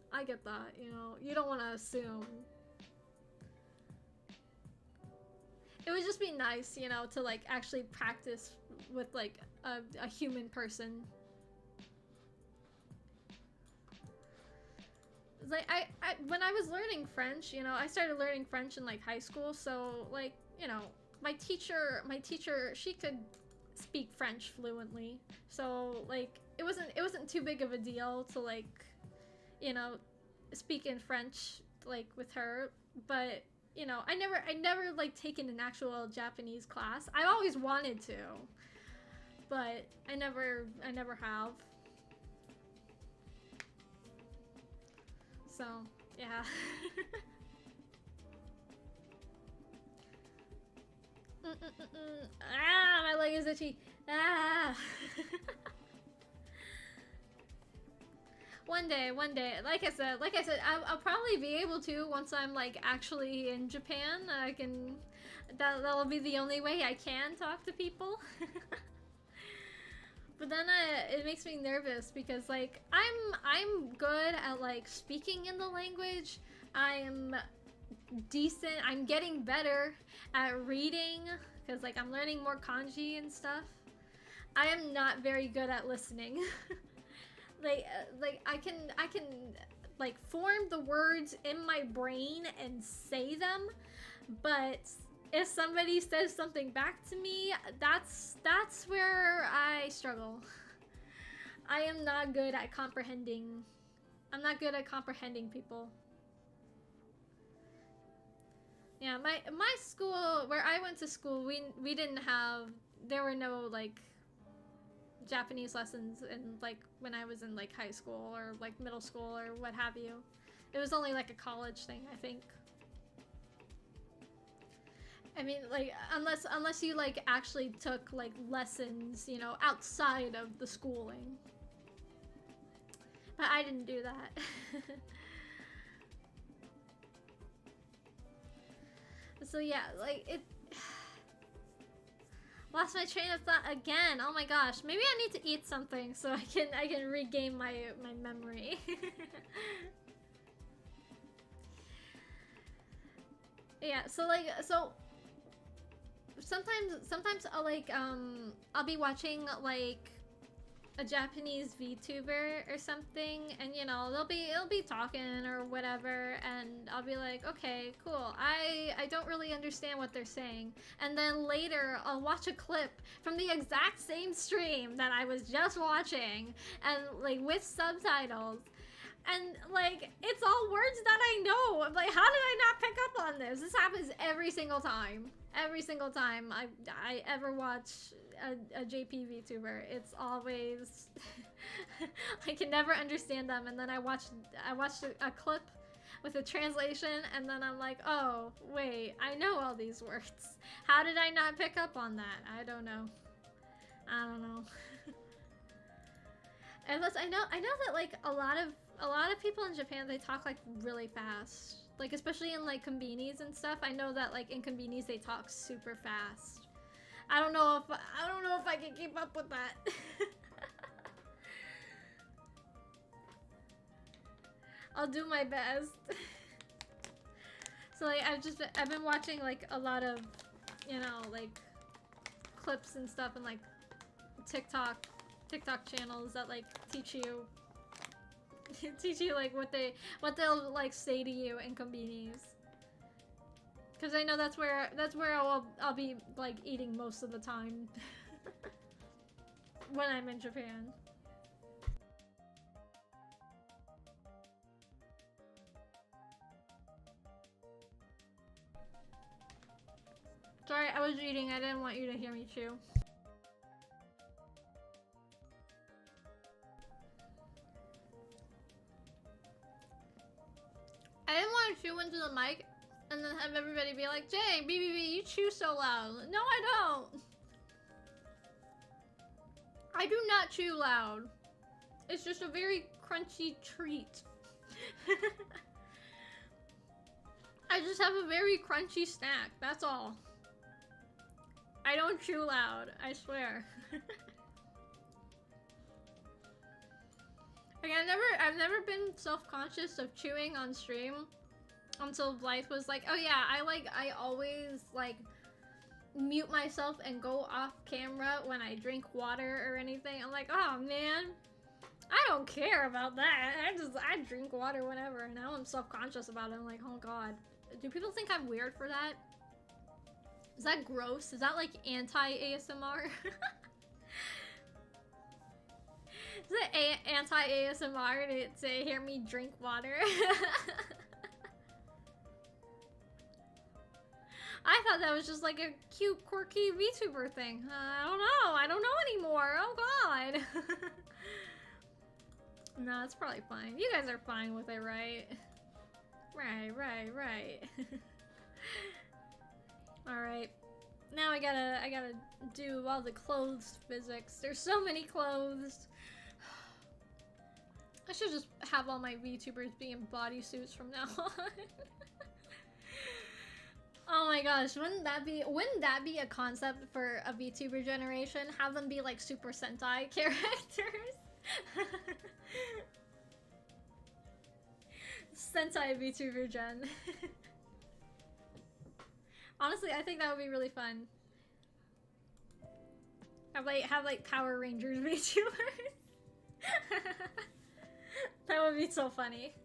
you know, you don't want to assume. It would just be nice, you know, to like actually practice with like a human person. Like I when I was learning French, you know, I started learning French in like high school, so like, you know, my teacher, she could speak French fluently. So like it wasn't too big of a deal to like, you know, speak in French like with her, but you know, I never like taken an actual Japanese class. I always wanted to, but I never have. So, yeah. Ah, my leg is itchy. Ah. One day. Like I said, I'll probably be able to once I'm like actually in Japan. That'll be the only way I can talk to people. But then it makes me nervous because like I'm good at like speaking in the language. I'm decent. I'm getting better at reading because like I'm learning more kanji and stuff. I am not very good at listening. like I can like form the words in my brain and say them, but if somebody says something back to me, that's where I struggle. I am not good at comprehending. I'm not good at comprehending people. Yeah, my school, where I went to school, we didn't have, there were no like Japanese lessons in like when I was in like high school or like middle school or what have you. It was only like a college thing, I think. I mean, like, unless you, like, actually took, like, lessons, you know, outside of the schooling. But I didn't do that. So, yeah, like, it... Lost my train of thought again. Oh my gosh. Maybe I need to eat something so I can regain my memory. Yeah, so, like, sometimes I'll like I'll be watching like a Japanese VTuber or something, and you know they'll be talking or whatever, and I'll be like, okay, cool, I don't really understand what they're saying, and then later I'll watch a clip from the exact same stream that I was just watching, and like with subtitles. And, like, it's all words that I know. I'm like, how did I not pick up on this? This happens every single time. Every single time I ever watch a JP VTuber. It's always... I can never understand them. And then I watched a clip with a translation, and then I'm like, oh, wait, I know all these words. How did I not pick up on that? I don't know. Unless I know that, like, a lot of people in Japan, they talk like really fast, like especially in like konbinis and stuff. I know that like in konbinis they talk super fast. I don't know if I can keep up with that. I'll do my best. So like I've been watching like a lot of, you know, like clips and stuff and like TikTok channels that like teach you like what they'll like say to you in convenience. Cause I know that's where I'll be like eating most of the time when I'm in Japan. Sorry, I was eating. I didn't want you to hear me chew. I didn't want to chew into the mic and then have everybody be like, Jay, BBB, you chew so loud. No, I don't. I do not chew loud. It's just a very crunchy treat. I just have a very crunchy snack, that's all. I don't chew loud, I swear. Like I've never been self-conscious of chewing on stream until Blythe was like, oh yeah, I always like mute myself and go off camera when I drink water or anything. I'm like, oh man, I don't care about that. I drink water whenever, and now I'm self-conscious about it. I'm like, oh god. Do people think I'm weird for that? Is that gross? Is that like anti-ASMR? Is it anti-ASMR to hear me drink water? I thought that was just like a cute, quirky VTuber thing. I don't know. I don't know anymore. Oh god. No, it's probably fine. You guys are fine with it, right? Right. Alright. Now I gotta do all the clothes physics. There's so many clothes. I should just have all my VTubers be in bodysuits from now on. Oh my gosh, wouldn't that be a concept for a VTuber generation? Have them be like Super Sentai characters? Sentai VTuber gen. Honestly, I think that would be really fun. Have like Power Rangers VTubers. That would be so funny.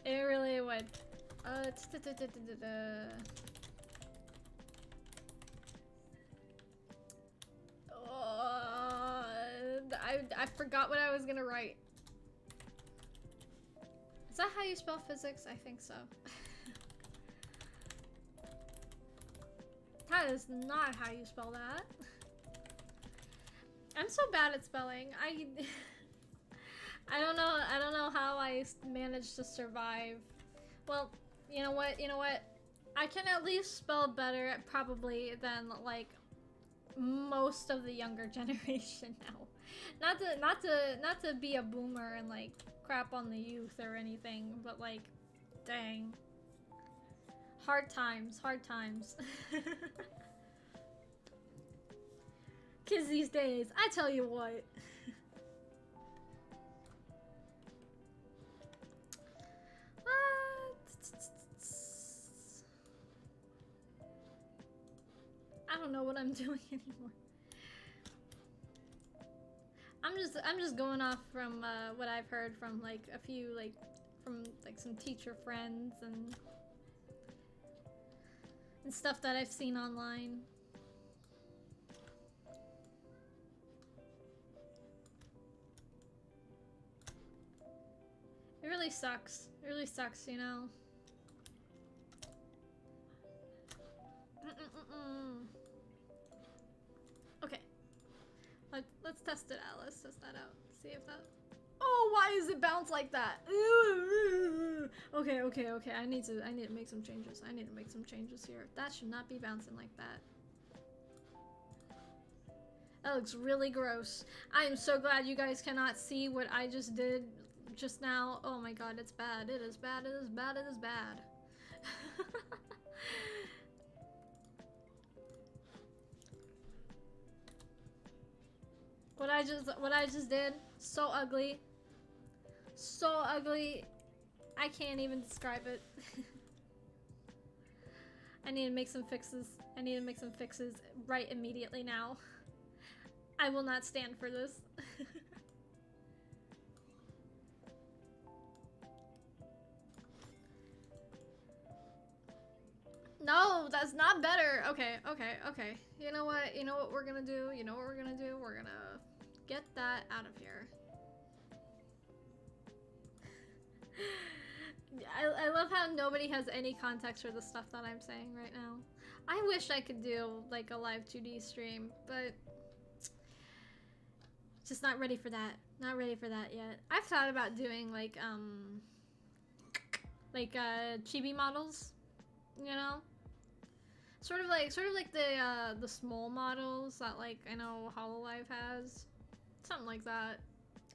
It really would. I forgot what I was gonna write. Is that how you spell physics? I think so. That is not how you spell that. I'm so bad at spelling. I don't know how I managed to survive. Well, you know what? I can at least spell better probably than like most of the younger generation now. Not to be a boomer and like crap on the youth or anything, but like dang. Hard times. Kids these days, I tell you what. I don't know what I'm doing anymore. I'm just going off from what I've heard from like a few from some teacher friends and stuff that I've seen online. It really sucks. It really sucks, you know. Okay. Let's test it out. Let's test that out. See if that... Oh, why does it bounce like that? Okay. I need to make some changes. I need to make some changes here. That should not be bouncing like that. That looks really gross. I am so glad you guys cannot see what I just did just now. Oh my god, it's bad. It is bad. It is bad. It is bad. What I just did, so ugly. So ugly, I can't even describe it. I need to make some fixes. I need to make some fixes right immediately now. I will not stand for this. No, that's not better. Okay, okay, okay. You know what? You know what we're gonna do? You know what we're gonna do? We're gonna get that out of here. I love how nobody has any context for the stuff that I'm saying right now. I wish I could do like a live 2D stream, but just not ready for that. Not ready for that yet. I've thought about doing like chibi models, you know? Sort of like the small models that like I know Hololive has. Something like that.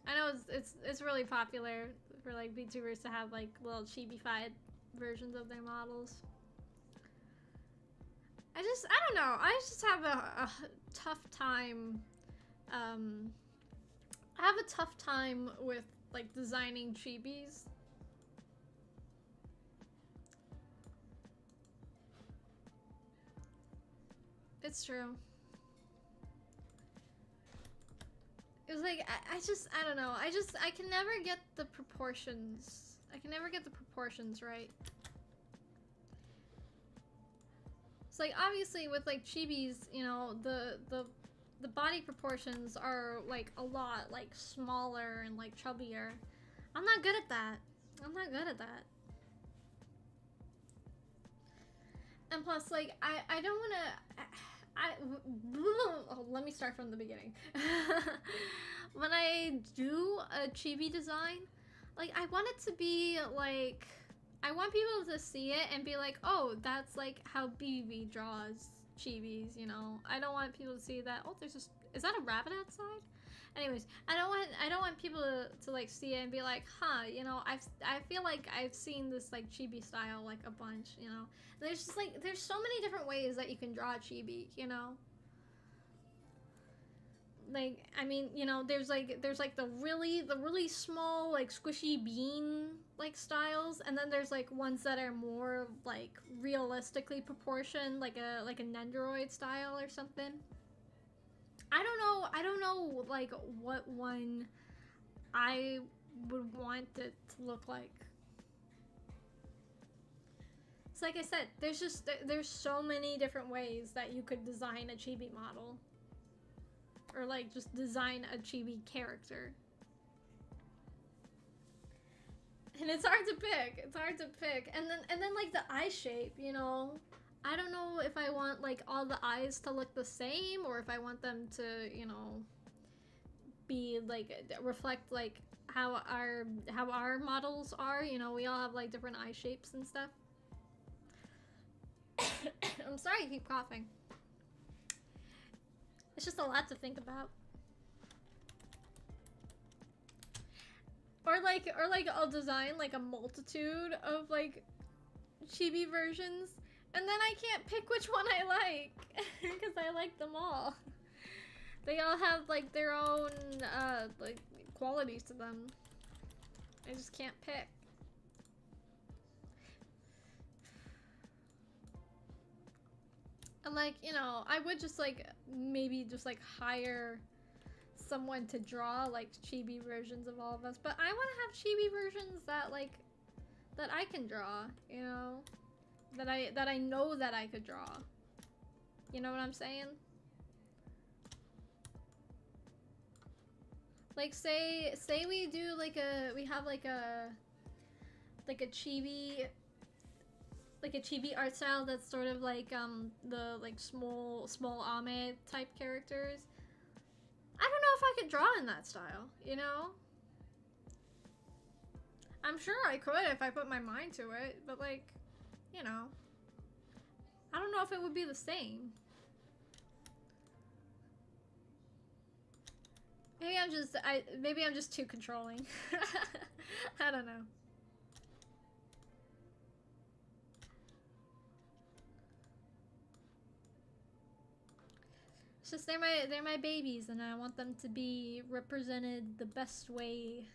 I know it's really popular for like VTubers to have like little chibi-fied versions of their models. I don't know. I just have a tough time. I have a tough time with like designing chibis. It's true. It was like, I don't know. I can never get the proportions. I can never get the proportions right. It's like, obviously with like chibis, you know, the body proportions are like a lot like smaller and like chubbier. I'm not good at that. I'm not good at that. And plus, like, I don't want to... let me start from the beginning. When I do a chibi design, like, I want it to be, like... I want people to see it and be like, oh, that's, like, how BB draws chibis, you know? I don't want people to see that, oh, there's just... Is that a rabbit outside? Anyways, I don't want people to like see it and be like, huh, you know, I feel like I've seen this like chibi style like a bunch, you know. There's just like there's so many different ways that you can draw chibi, you know. Like, I mean, you know, there's like the really small like squishy bean like styles, and then there's like ones that are more like realistically proportioned, like a Nendoroid style or something. I don't know like what one I would want it to look like. It's like I said, there's so many different ways that you could design a chibi model. Or like just design a chibi character. And it's hard to pick. It's hard to pick. And then like the eye shape, you know. I don't know if I want like all the eyes to look the same or if I want them to, you know, be like reflect like how our models are, you know, we all have like different eye shapes and stuff. I'm sorry I keep coughing. It's just a lot to think about. Or like I'll design like a multitude of like chibi versions. And then I can't pick which one I like, because I like them all. They all have, like, their own, like, qualities to them. I just can't pick. And, like, you know, I would just, like, maybe just, like, hire someone to draw, like, chibi versions of all of us. But I want to have chibi versions that, like, that I can draw, you know? That I know that I could draw. You know what I'm saying? Like say we do like we have like a chibi art style that's sort of like the like small anime type characters. I don't know if I could draw in that style, you know? I'm sure I could if I put my mind to it, but like, you know, I don't know if it would be the same. Maybe I'm just too controlling. I don't know. It's just they're my babies and I want them to be represented the best way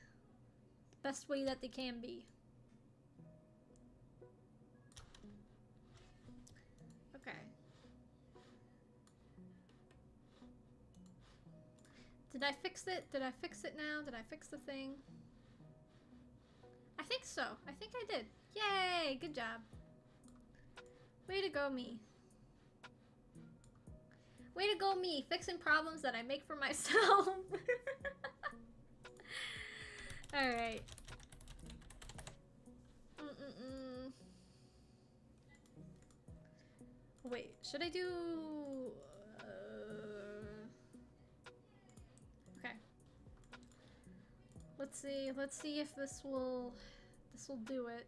best way that they can be. Okay. Did I fix it? Did I fix it now? Did I fix the thing? I think so. I think I did. Yay! Good job. Way to go, me. Way to go, me. Fixing problems that I make for myself. Alright. Wait, should I do... Okay. Let's see if this will do it.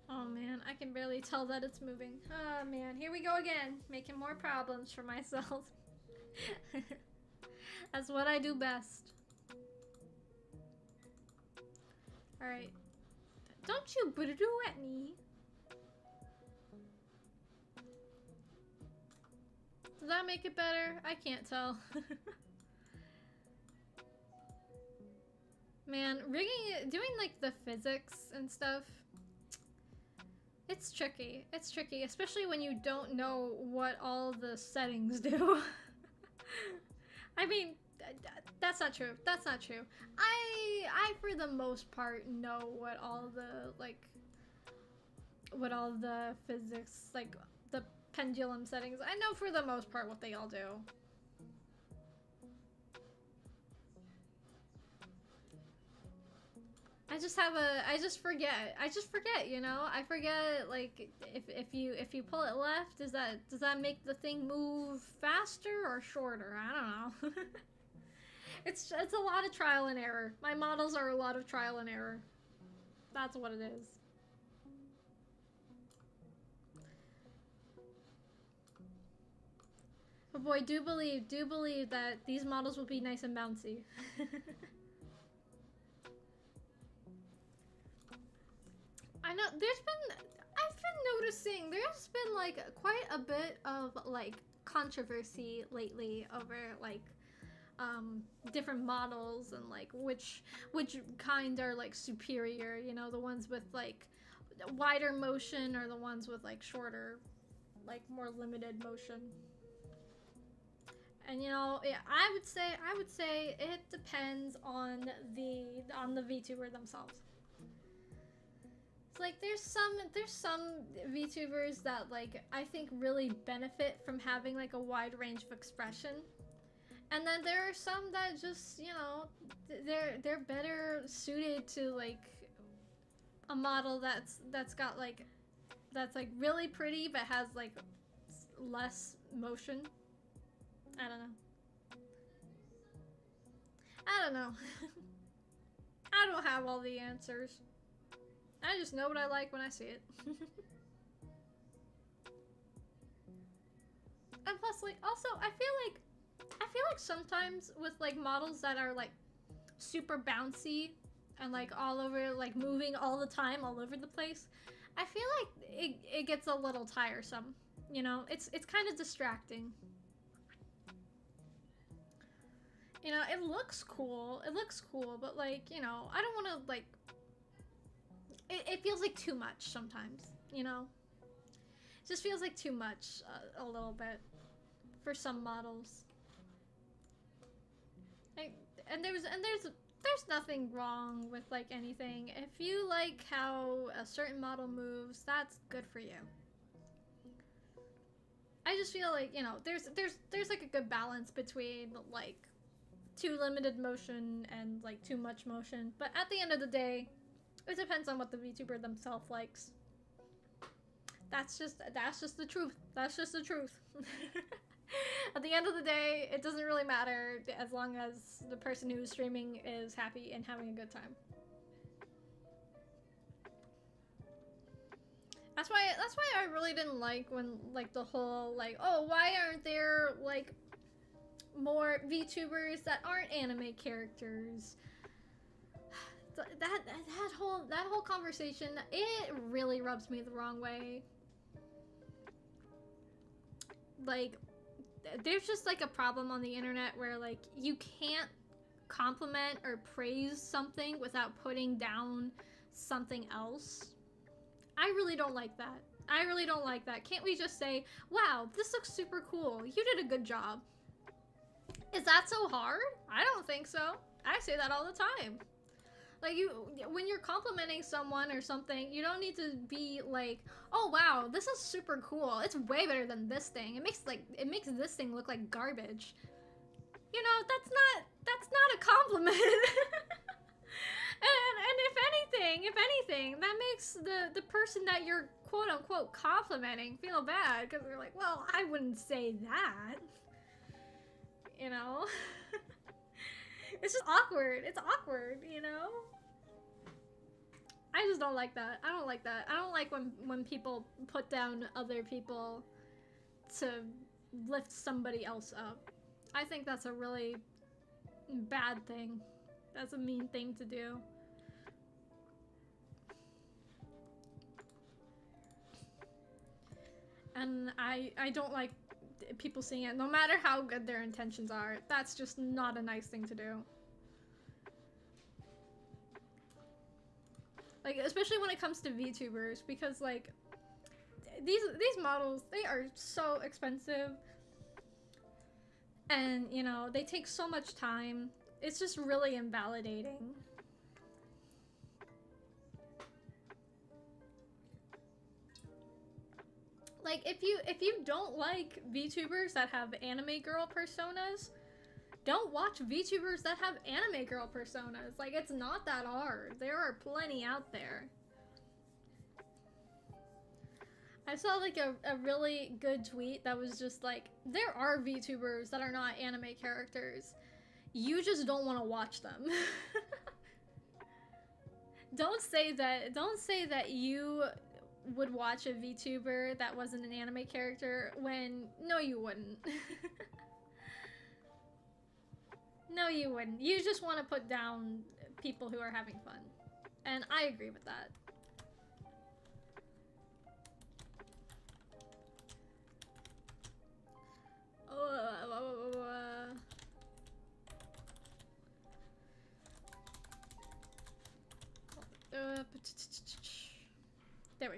Oh man, I can barely tell that it's moving. Oh man, here we go again, making more problems for myself. That's what I do best. Alright. Don't you boo at me. Does that make it better? I can't tell. Man, rigging it, doing like the physics and stuff, it's tricky. It's tricky, especially when you don't know what all the settings do. I mean, that's not true. That's not true. I for the most part know what all the physics, like the pendulum settings. I know for the most part what they all do. I just forget, you know? I forget, like, if you pull it left, does that make the thing move faster or shorter? I don't know. It's a lot of trial and error. My models are a lot of trial and error. That's what it is. But boy, do believe that these models will be nice and bouncy. I know I've been noticing there's been like quite a bit of like controversy lately over like different models and like which kind are like superior, you know, the ones with like wider motion or the ones with like shorter, like more limited motion. And you know, yeah, I would say it depends on the VTuber themselves. Like there's some VTubers that like I think really benefit from having like a wide range of expression, and then there are some that just, you know, they're better suited to like a model that's got like that's like really pretty but has like less motion. I don't know. I don't know. I don't have all the answers. I just know what I like when I see it. And plus, like, also, I feel like sometimes with, like, models that are, like, super bouncy and, like, all over, like, moving all the time, all over the place, I feel like it gets a little tiresome, you know? It's kind of distracting. You know, it looks cool, but, like, you know, I don't want to, like, it feels like too much sometimes, you know? It just feels like too much a little bit for some models. And there's nothing wrong with like anything. If you like how a certain model moves, that's good for you. I just feel like, you know, there's like a good balance between like too limited motion and like too much motion, but at the end of the day, it depends on what the VTuber themselves likes. That's just the truth. That's just the truth. At the end of the day, it doesn't really matter as long as the person who's streaming is happy and having a good time. That's why I really didn't like when like the whole like, oh, why aren't there like more VTubers that aren't anime characters? That whole conversation, it really rubs me the wrong way. Like, there's just like a problem on the internet where like you can't compliment or praise something without putting down something else. I really don't like that. I really don't like that. Can't we just say, wow, this looks super cool. You did a good job. Is that so hard? I don't think so. I say that all the time. Like, when you're complimenting someone or something, you don't need to be like, oh wow, this is super cool. It's way better than this thing. It makes this thing look like garbage. You know, that's not a compliment. and if anything, that makes the person that you're quote unquote complimenting feel bad, because they're like, well, I wouldn't say that. You know? It's just awkward. It's awkward, you know? I just don't like that. I don't like that. I don't like when people put down other people to lift somebody else up. I think that's a really bad thing. That's a mean thing to do. And I don't like people seeing it, no matter how good their intentions are. That's just not a nice thing to do. Like, especially when it comes to VTubers, because like these models, they are so expensive, and you know, they take so much time. It's just really invalidating. Like, if you don't like VTubers that have anime girl personas, don't watch VTubers that have anime girl personas. Like, it's not that hard. There are plenty out there. I saw like a really good tweet that was just like, there are VTubers that are not anime characters. You just don't want to watch them. Don't say that you would watch a VTuber that wasn't an anime character when, no you wouldn't. No you wouldn't. You just want to put down people who are having fun. And I agree with that. There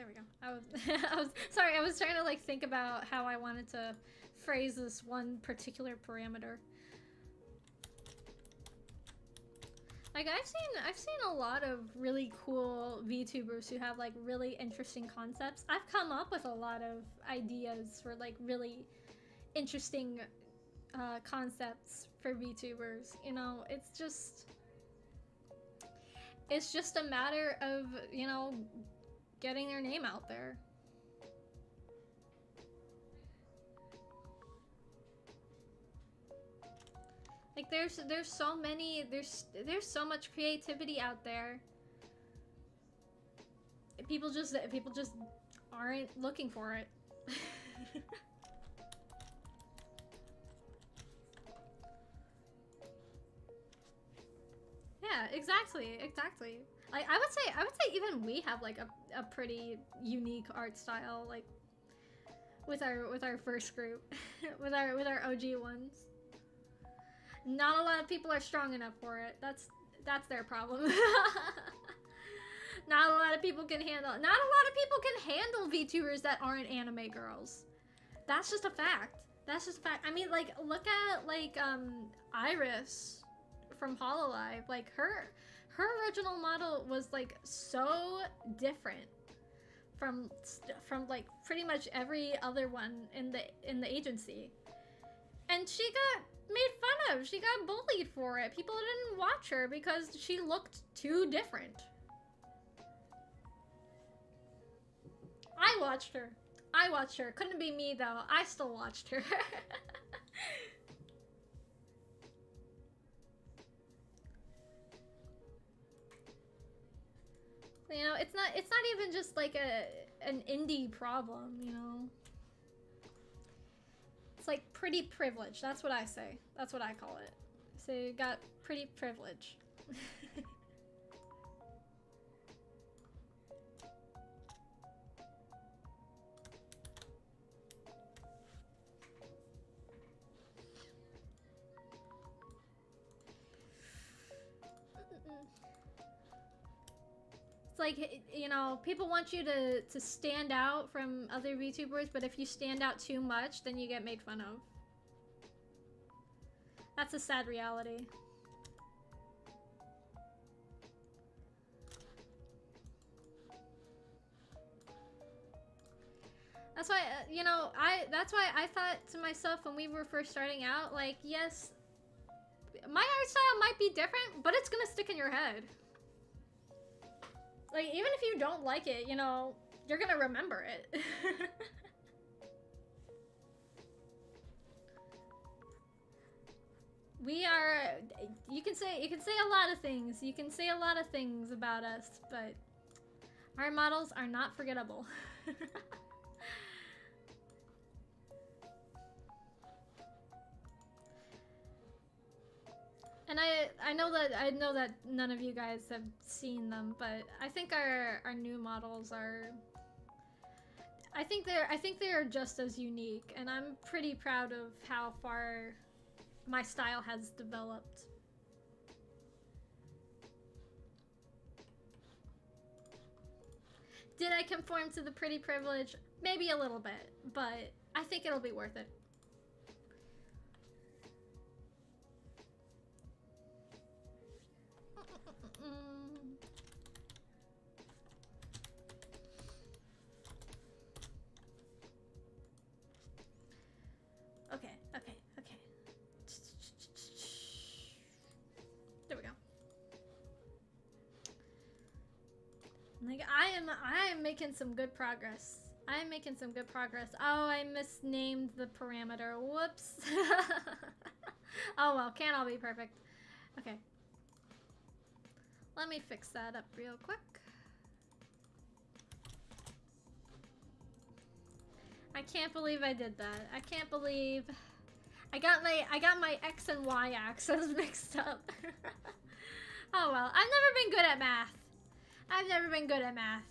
we go. I was sorry, I was trying to like think about how I wanted to phrase this one particular parameter. Like, I've seen a lot of really cool VTubers who have like really interesting concepts. I've come up with a lot of ideas for like really interesting concepts for VTubers. You know, it's just a matter of, you know, getting their name out there. Like, there's so many, there's so much creativity out there. People just aren't looking for it. Yeah, exactly. Like, I would say even we have like a pretty unique art style, like with our first group, with our OG ones. Not a lot of people are strong enough for it. That's their problem. Not a lot of people can handle VTubers that aren't anime girls. That's just a fact. I mean, like, look at like Iris from Hololive. Like, her original model was like so different from like pretty much every other one in the agency, and she got made fun of. She got bullied for it. People didn't watch her because she looked too different. I watched her. Couldn't be me though. I still watched her. You know, it's not even just like an indie problem, you know. It's like pretty privilege. That's what I say. That's what I call it. So you got pretty privilege. It's like, you know, people want you to stand out from other VTubers, but if you stand out too much, then you get made fun of. That's a sad reality. That's why, you know, that's why I thought to myself when we were first starting out, like, yes, my art style might be different, but it's gonna stick in your head. Like, even if you don't like it, you know, you're gonna remember it. We are, you can say a lot of things. You can say a lot of things about us, but our models are not forgettable. And I know that none of you guys have seen them, but I think our new models are, I think they're just as unique, and I'm pretty proud of how far my style has developed. Did I conform to the pretty privilege? Maybe a little bit, but I think it'll be worth it. Okay. There we go. Like, I am making some good progress. I am making some good progress. Oh, I misnamed the parameter. Whoops. Oh well, can't all be perfect. Okay. Let me fix that up real quick. I can't believe I did that. I can't believe I got my X and Y axes mixed up. Oh well, I've never been good at math. I've never been good at math.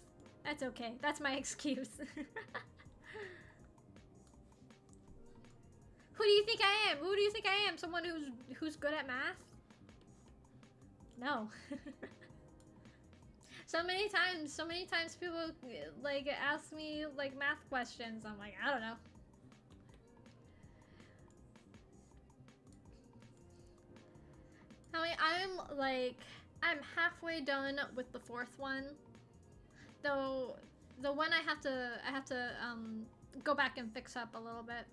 That's okay. That's my excuse. Who do you think I am? Who do you think I am? Someone who's good at math? No. So many times people like ask me like math questions. I'm like, I don't know. I mean, I'm halfway done with the fourth one. Though the one I have to go back and fix up a little bit.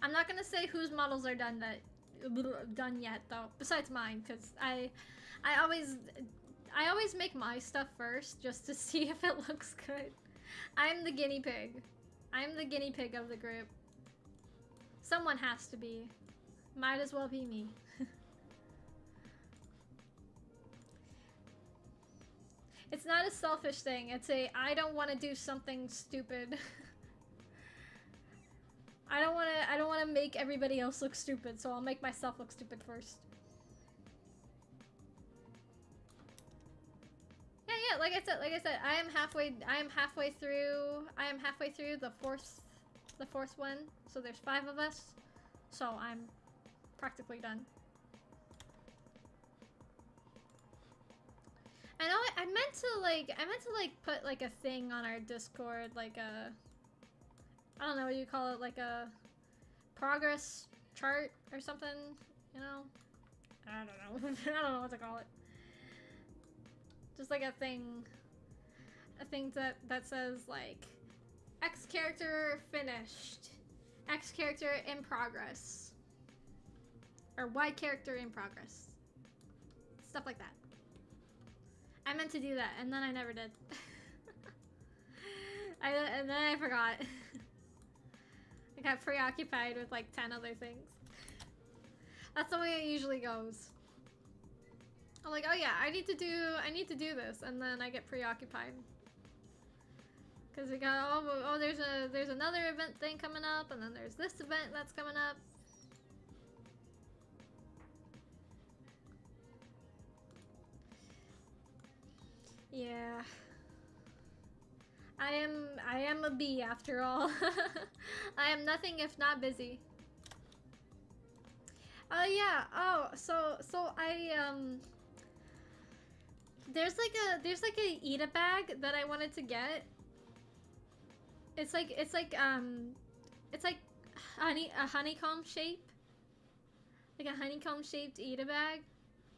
I'm not gonna say whose models are done yet though, besides mine, because I always make my stuff first just to see if it looks good. I'm the guinea pig. I'm the guinea pig of the group. Someone has to be. Might as well be me. It's not a selfish thing. It's a I don't want to do something stupid. I don't want to make everybody else look stupid, so I'll make myself look stupid first. Yeah, like I said, I am halfway through the fourth one. So there's 5 of us. So I'm practically done. I know I meant to put like a thing on our Discord, like a, I don't know what you call it, like a progress chart or something, you know? I don't know. I don't know what to call it. Just like a thing that says like X character finished, X character in progress, or Y character in progress. Stuff like that. I meant to do that, and then I never did. And then I forgot. I got preoccupied with like 10 other things. That's the way it usually goes. I'm like, oh yeah, I need to do this, and then I get preoccupied. Cause we got, oh there's another event thing coming up, and then there's this event that's coming up. Yeah. I am a bee after all. I am nothing if not busy. Yeah. Oh, so there's like a Ita bag that I wanted to get. It's like a honeycomb shape, like a honeycomb shaped Ita bag.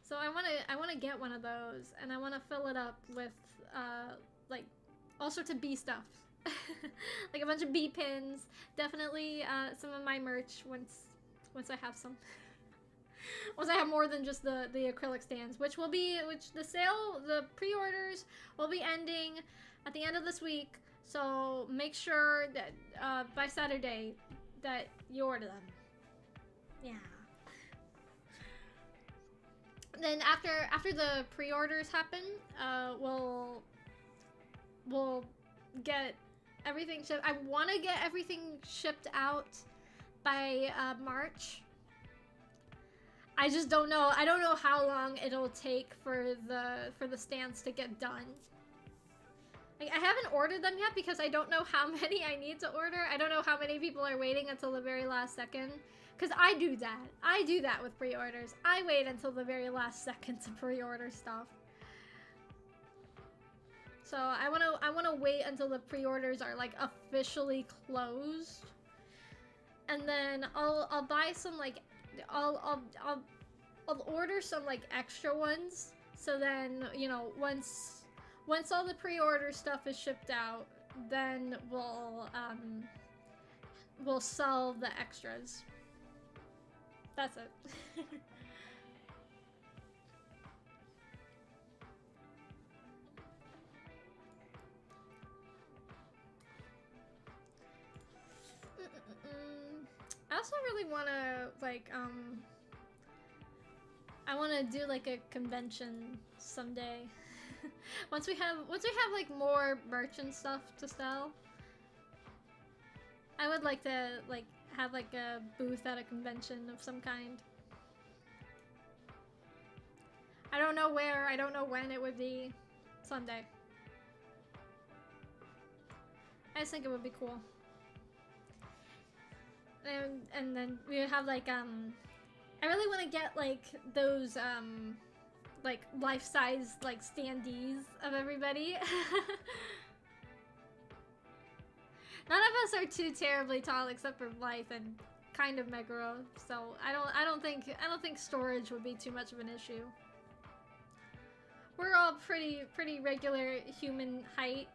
So I wanna get one of those, and I wanna fill it up with like all sorts of bee stuff, like a bunch of bee pins. Definitely some of my merch once I have some. Once I have more than just the acrylic stands, which the pre-orders will be ending at the end of this week. So make sure that by Saturday that you order them. Yeah. Then after the pre-orders happen, we'll get everything shipped. I want to get everything shipped out by March. I just don't know. I don't know how long it'll take for the stands to get done. Like, I haven't ordered them yet because I don't know how many I need to order. I don't know how many people are waiting until the very last second. Because I do that. I do that with pre-orders. I wait until the very last second to pre-order stuff. So I wanna wait until the pre-orders are like officially closed. And then I'll buy some like I'll order some like extra ones, so then, you know, once all the pre-order stuff is shipped out, then we'll sell the extras. That's it. I also really want to like I want to do like a convention someday. once we have like more merch and stuff to sell, I would like to like have like a booth at a convention of some kind. I don't know where, I don't know when it would be. Someday. I just think it would be cool. And then we would have like I really want to get like those like life-size like standees of everybody. None of us are too terribly tall except for Blythe and kind of Meguro, so I don't think storage would be too much of an issue. We're all pretty regular human height,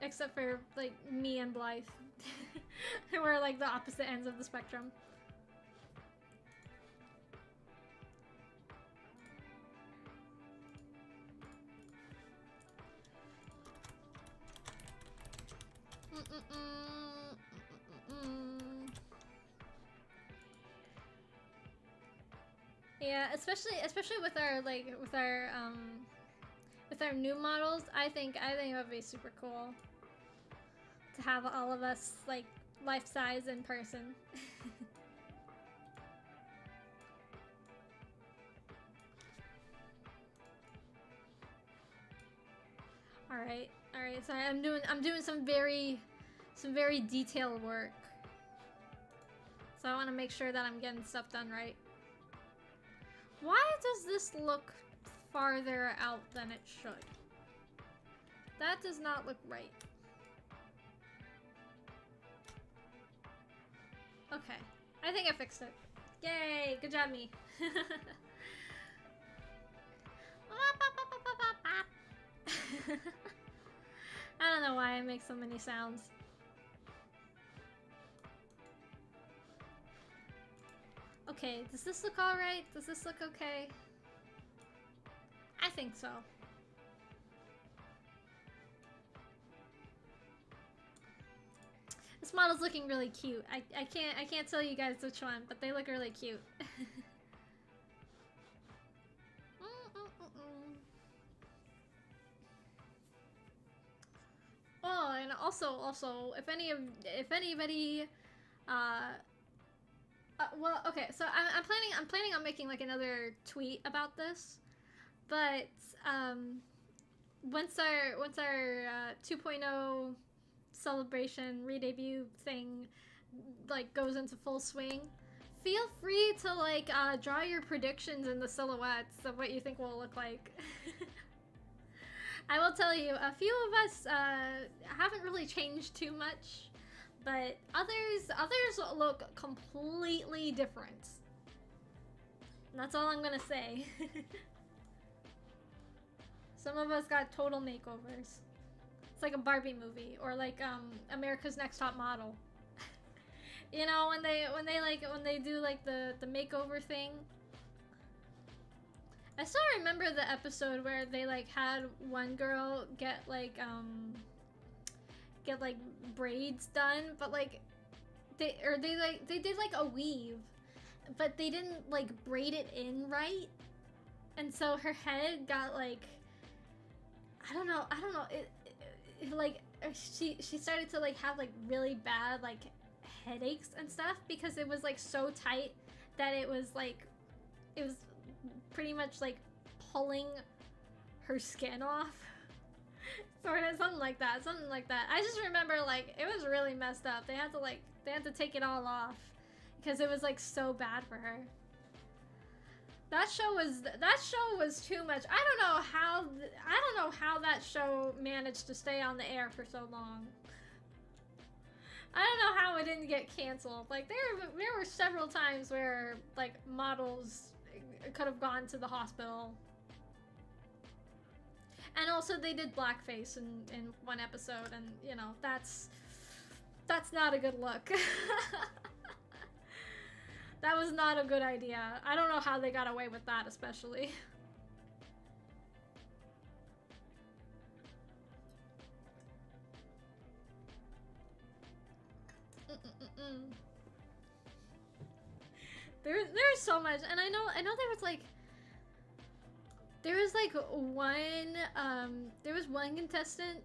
except for like me and Blythe. We're like the opposite ends of the spectrum. Yeah, especially with our with our new models, I think it would be super cool to have all of us like life size in person. All right. Sorry, I'm doing some very detailed work. So I want to make sure that I'm getting stuff done right. Why does this look farther out than it should? That does not look right. Okay, I think I fixed it. Yay, good job, me. I don't know why I make so many sounds. Okay, does this look alright? Does this look okay? I think so. This model's looking really cute. I can't tell you guys which one, but they look really cute. Oh, and also, if anybody, well, okay, so I'm planning on making like another tweet about this, but once our 2.0 celebration re-debut thing like goes into full swing, feel free to like draw your predictions in the silhouettes of what you think will look like. I will tell you, a few of us haven't really changed too much, but others look completely different. And that's all I'm gonna say. Some of us got total makeovers. It's like a Barbie movie, or like America's Next Top Model. You know, when they do like the makeover thing. I still remember the episode where they like had one girl get like braids done, but like they did like a weave, but they didn't like braid it in right, and so her head got like I don't know it like she started to like have like really bad like headaches and stuff because it was like so tight that it was pretty much like pulling her skin off. Sort of something like that. I just remember like it was really messed up. They had to take it all off because it was like so bad for her. That show was too much. I don't know how that show managed to stay on the air for so long. I don't know how it didn't get canceled. Like there were several times where like models could have gone to the hospital. And also they did blackface in one episode, and you know, that's not a good look. That was not a good idea. I don't know how they got away with that, especially. There's so much, and I know there was one contestant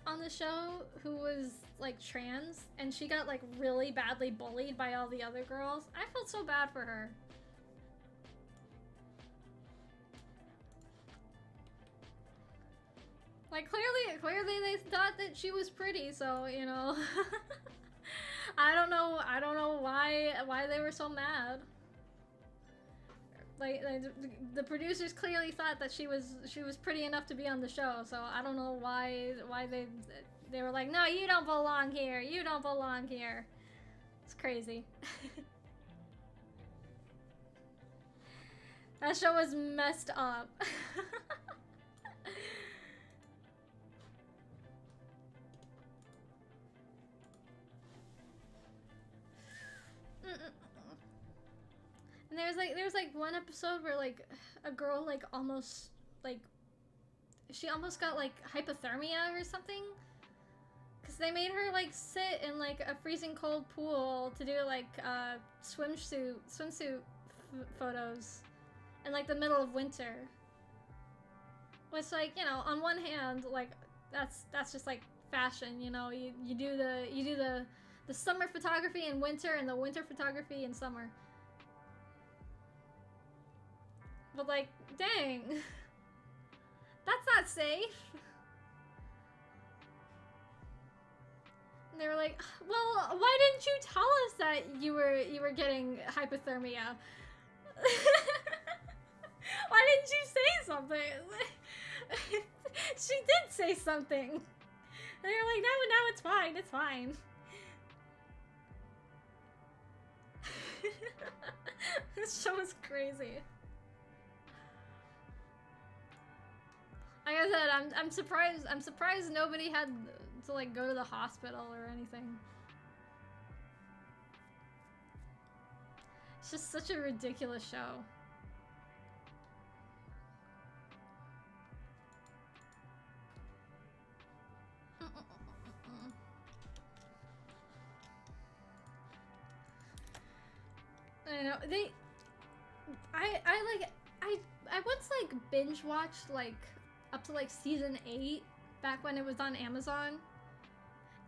on the show who was like trans, and she got like really badly bullied by all the other girls. I felt so bad for her. Like clearly they thought that she was pretty, so you know. I don't know why they were so mad. Like the producers clearly thought that she was pretty enough to be on the show, so I don't know why they were like, no, you don't belong here. You don't belong here. It's crazy. That show was messed up. And there was like one episode where like a girl like almost like she almost got like hypothermia or something, because they made her like sit in like a freezing cold pool to do like swimsuit photos in like the middle of winter. Which, like, you know, on one hand, like that's just like fashion, you know. You do the summer photography in winter and the winter photography in summer. But like, dang, that's not safe. And they were like, well, why didn't you tell us that you were getting hypothermia? Why didn't you say something? She did say something. And they were like, no, it's fine, it's fine. This show is crazy. Like I said, I'm surprised nobody had to like go to the hospital or anything. It's just such a ridiculous show. I know I once like binge watched like up to like season 8 back when it was on Amazon,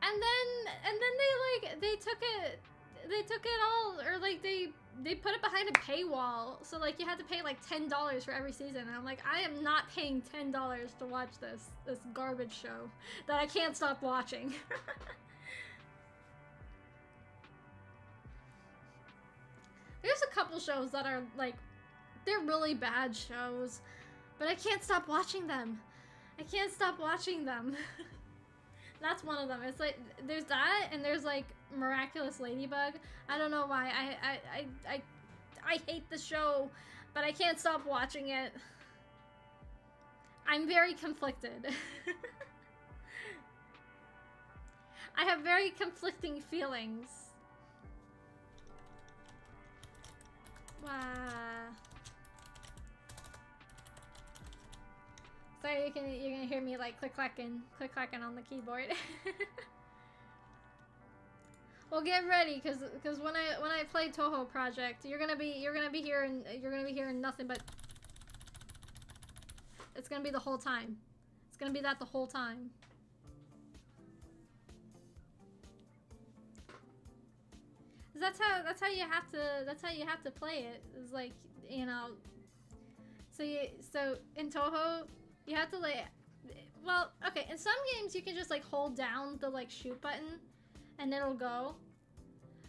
and then they took it all, or like they put it behind a paywall, so like you had to pay like $10 for every season, and I'm like, I am not paying $10 to watch this garbage show that I can't stop watching. There's couple shows that are like, they're really bad shows, but I can't stop watching them. I can't stop watching them. That's one of them. It's like, there's that, and there's like Miraculous Ladybug. I don't know why. I hate the show, but I can't stop watching it. I'm very conflicted. I have very conflicting feelings. Wow. Sorry, you're gonna hear me like click clacking on the keyboard. Well, get ready, cause when I play Touhou Project, you're gonna be hearing nothing but. It's gonna be the whole time. It's gonna be that the whole time. That's how you have to play it. It's like, you know. So in Touhou, you have to like, well, okay, in some games you can just like hold down the like shoot button and it'll go.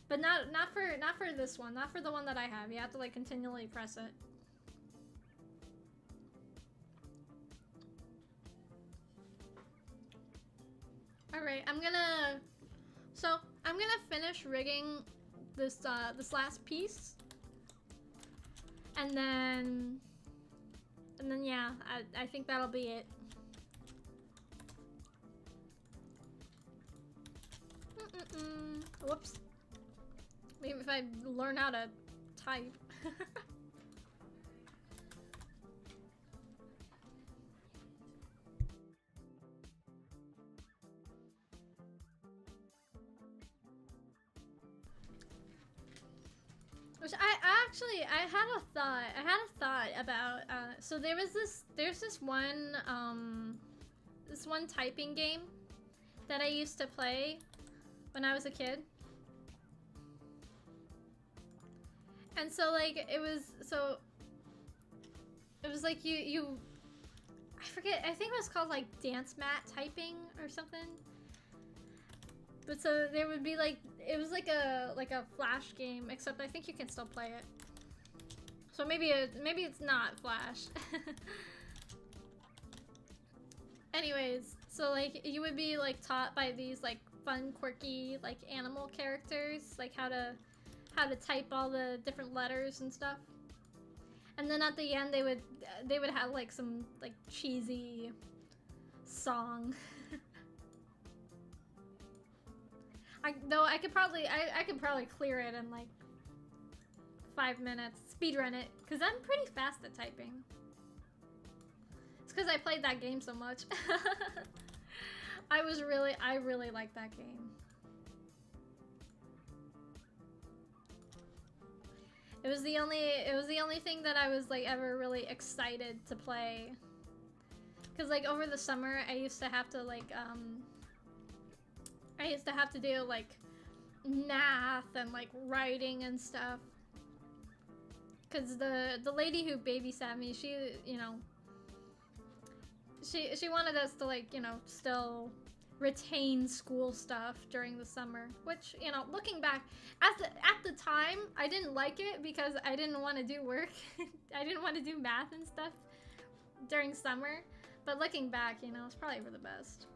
But not for this one. Not for the one that I have. You have to like continually press it. All right, I'm gonna finish rigging this this last piece, and then yeah, I think that'll be it. Whoops. Maybe if I learn how to type. Which I had a thought about, so there's this one typing game that I used to play when I was a kid. And so like it was like you I forget, I think it was called like dance mat typing or something. But so there would be like, it was like a Flash game, except I think you can still play it. So maybe it's not Flash. Anyways, so like you would be like taught by these like fun, quirky like animal characters, like how to type all the different letters and stuff. And then at the end they would have like some like cheesy song. I could probably clear it in like 5 minutes, speedrun it, because I'm pretty fast at typing. It's because I played that game so much. I really like that game. It was the only thing that I was like ever really excited to play. Cause like over the summer I used to have to like do like math and like writing and stuff. Cause the lady who babysat me, she, you know, she wanted us to like, you know, still retain school stuff during the summer, which, you know, looking back at the time I didn't like it because I didn't want to do work. I didn't want to do math and stuff during summer, but looking back, you know, it's probably for the best.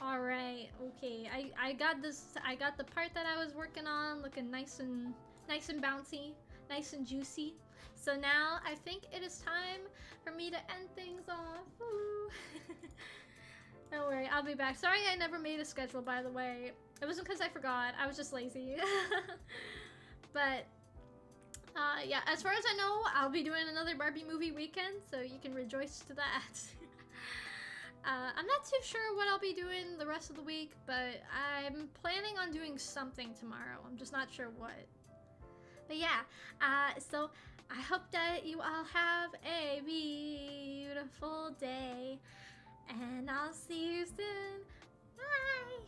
All right, okay, I got the part that I was working on looking nice and bouncy, nice and juicy. So now I think it is time for me to end things off. Ooh. Don't worry, I'll be back. Sorry I never made a schedule, by the way. It wasn't because I forgot, I was just lazy. But yeah, as far as I know, I'll be doing another Barbie movie weekend, so you can rejoice to that. I'm not too sure what I'll be doing the rest of the week, but I'm planning on doing something tomorrow. I'm just not sure what. But yeah, so I hope that you all have a beautiful day, and I'll see you soon. Bye!